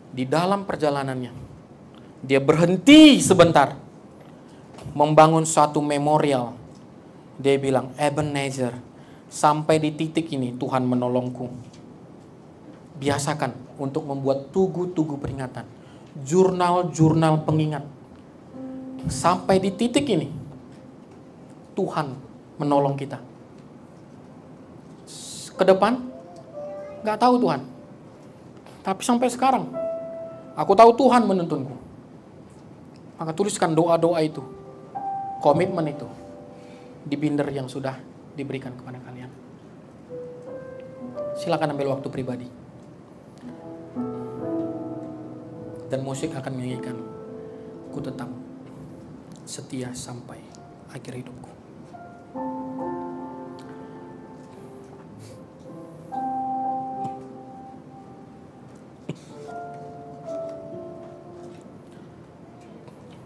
di dalam perjalanannya, dia berhenti sebentar membangun suatu memorial. Dia bilang, Ebenezer, sampai di titik ini Tuhan menolongku. Biasakan untuk membuat tugu-tugu peringatan, jurnal-jurnal pengingat. Sampai di titik ini Tuhan menolong kita. Ke depan gak tahu Tuhan, tapi sampai sekarang aku tahu Tuhan menuntunku. Maka tuliskan doa-doa itu, komitmen itu di binder yang sudah diberikan kepada kalian. Silakan ambil waktu pribadi. Dan musik akan menyanyikan, ku tetap setia sampai akhir hidupku.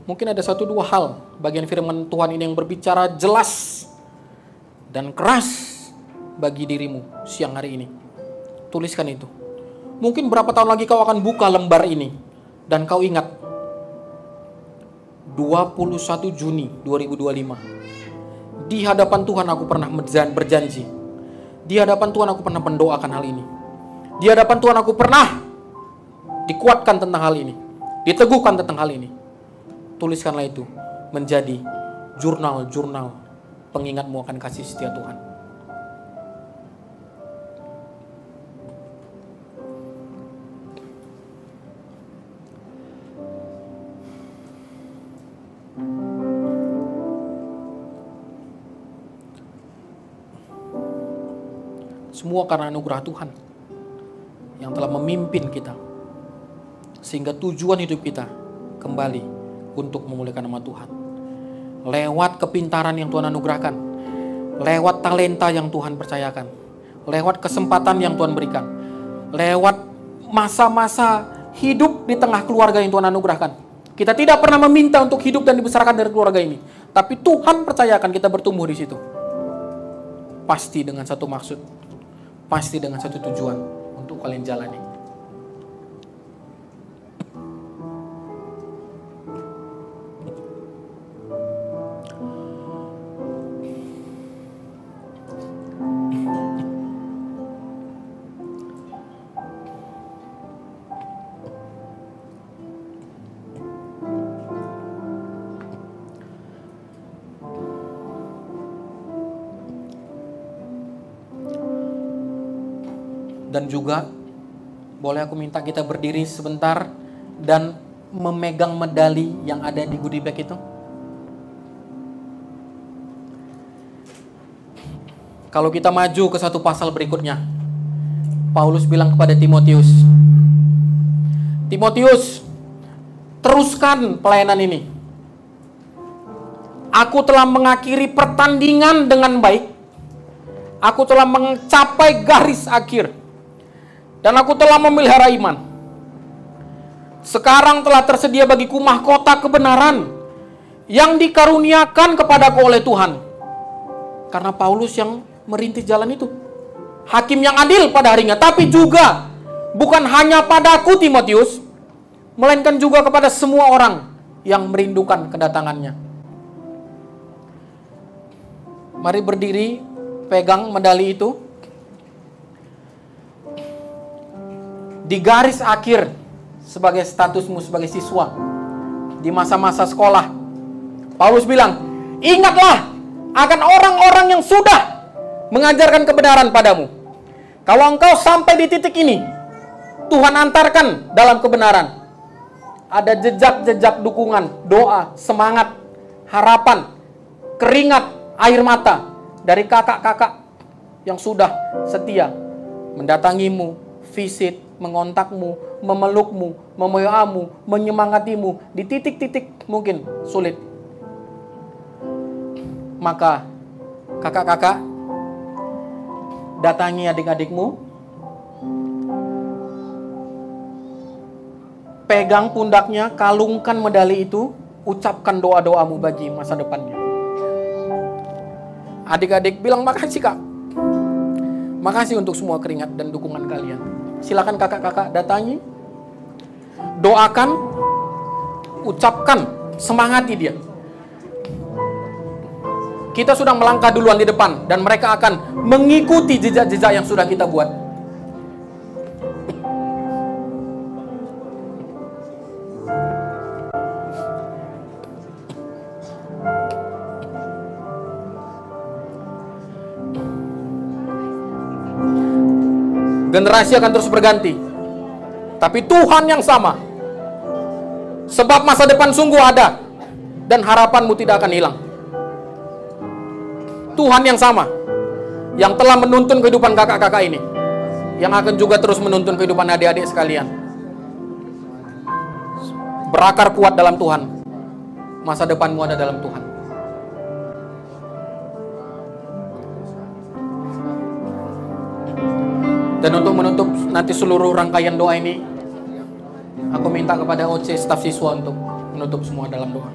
Mungkin ada satu dua hal bagian firman Tuhan ini yang berbicara jelas dan keras bagi dirimu siang hari ini. Tuliskan itu. Mungkin berapa tahun lagi kau akan buka lembar ini dan kau ingat 21 Juni 2025. Di hadapan Tuhan aku pernah berjanji. Di hadapan Tuhan aku pernah mendoakan hal ini. Di hadapan Tuhan aku pernah dikuatkan tentang hal ini, diteguhkan tentang hal ini. Tuliskanlah itu menjadi jurnal-jurnal pengingatmu akan kasih setia Tuhan. Semua karena anugerah Tuhan yang telah memimpin kita, sehingga tujuan hidup kita kembali untuk memuliakan nama Tuhan. Lewat kepintaran yang Tuhan anugerahkan, lewat talenta yang Tuhan percayakan, lewat kesempatan yang Tuhan berikan, lewat masa-masa hidup di tengah keluarga yang Tuhan anugerahkan. Kita tidak pernah meminta untuk hidup dan dibesarkan dari keluarga ini, tapi Tuhan percayakan kita bertumbuh di situ. Pasti dengan satu maksud, pasti dengan satu tujuan untuk kalian jalani. Dan juga boleh aku minta kita berdiri sebentar dan memegang medali yang ada di goodie bag itu. Kalau kita maju ke satu pasal berikutnya, Paulus bilang kepada Timotius, Timotius, teruskan pelayanan ini. Aku telah mengakhiri pertandingan dengan baik. Aku telah mencapai garis akhir. Dan aku telah memelihara iman. Sekarang telah tersedia bagiku mahkota kebenaran yang dikaruniakan kepadaku oleh Tuhan. Karena Paulus yang merintis jalan itu. Hakim yang adil pada harinya. Tapi juga bukan hanya padaku Timotius, melainkan juga kepada semua orang yang merindukan kedatangannya. Mari berdiri, pegang medali itu. Di garis akhir sebagai statusmu sebagai siswa di masa-masa sekolah, Paulus bilang, ingatlah akan orang-orang yang sudah mengajarkan kebenaran padamu. Kalau engkau sampai di titik ini, Tuhan antarkan dalam kebenaran. Ada jejak-jejak dukungan, doa, semangat, harapan, keringat, air mata dari kakak-kakak yang sudah setia mendatangimu, visit, mengontakmu, memelukmu, memoyamu, menyemangatimu di titik-titik mungkin sulit. Maka kakak-kakak, datangi adik-adikmu, pegang pundaknya, kalungkan medali itu, ucapkan doa-doamu bagi masa depannya. Adik-adik bilang, makasih kak, makasih untuk semua keringat dan dukungan kalian. Silakan kakak-kakak datangi, doakan, ucapkan, semangati dia. Kita sudah melangkah duluan di depan dan mereka akan mengikuti jejak-jejak yang sudah kita buat. Generasi akan terus berganti, tapi Tuhan yang sama. Sebab masa depan sungguh ada dan harapanmu tidak akan hilang. Tuhan yang sama yang telah menuntun kehidupan kakak-kakak ini, yang akan juga terus menuntun kehidupan adik-adik sekalian. Berakar kuat dalam Tuhan. Masa depanmu ada dalam Tuhan. Dan untuk menutup nanti seluruh rangkaian doa ini, aku minta kepada OC staf siswa untuk menutup semua dalam doa.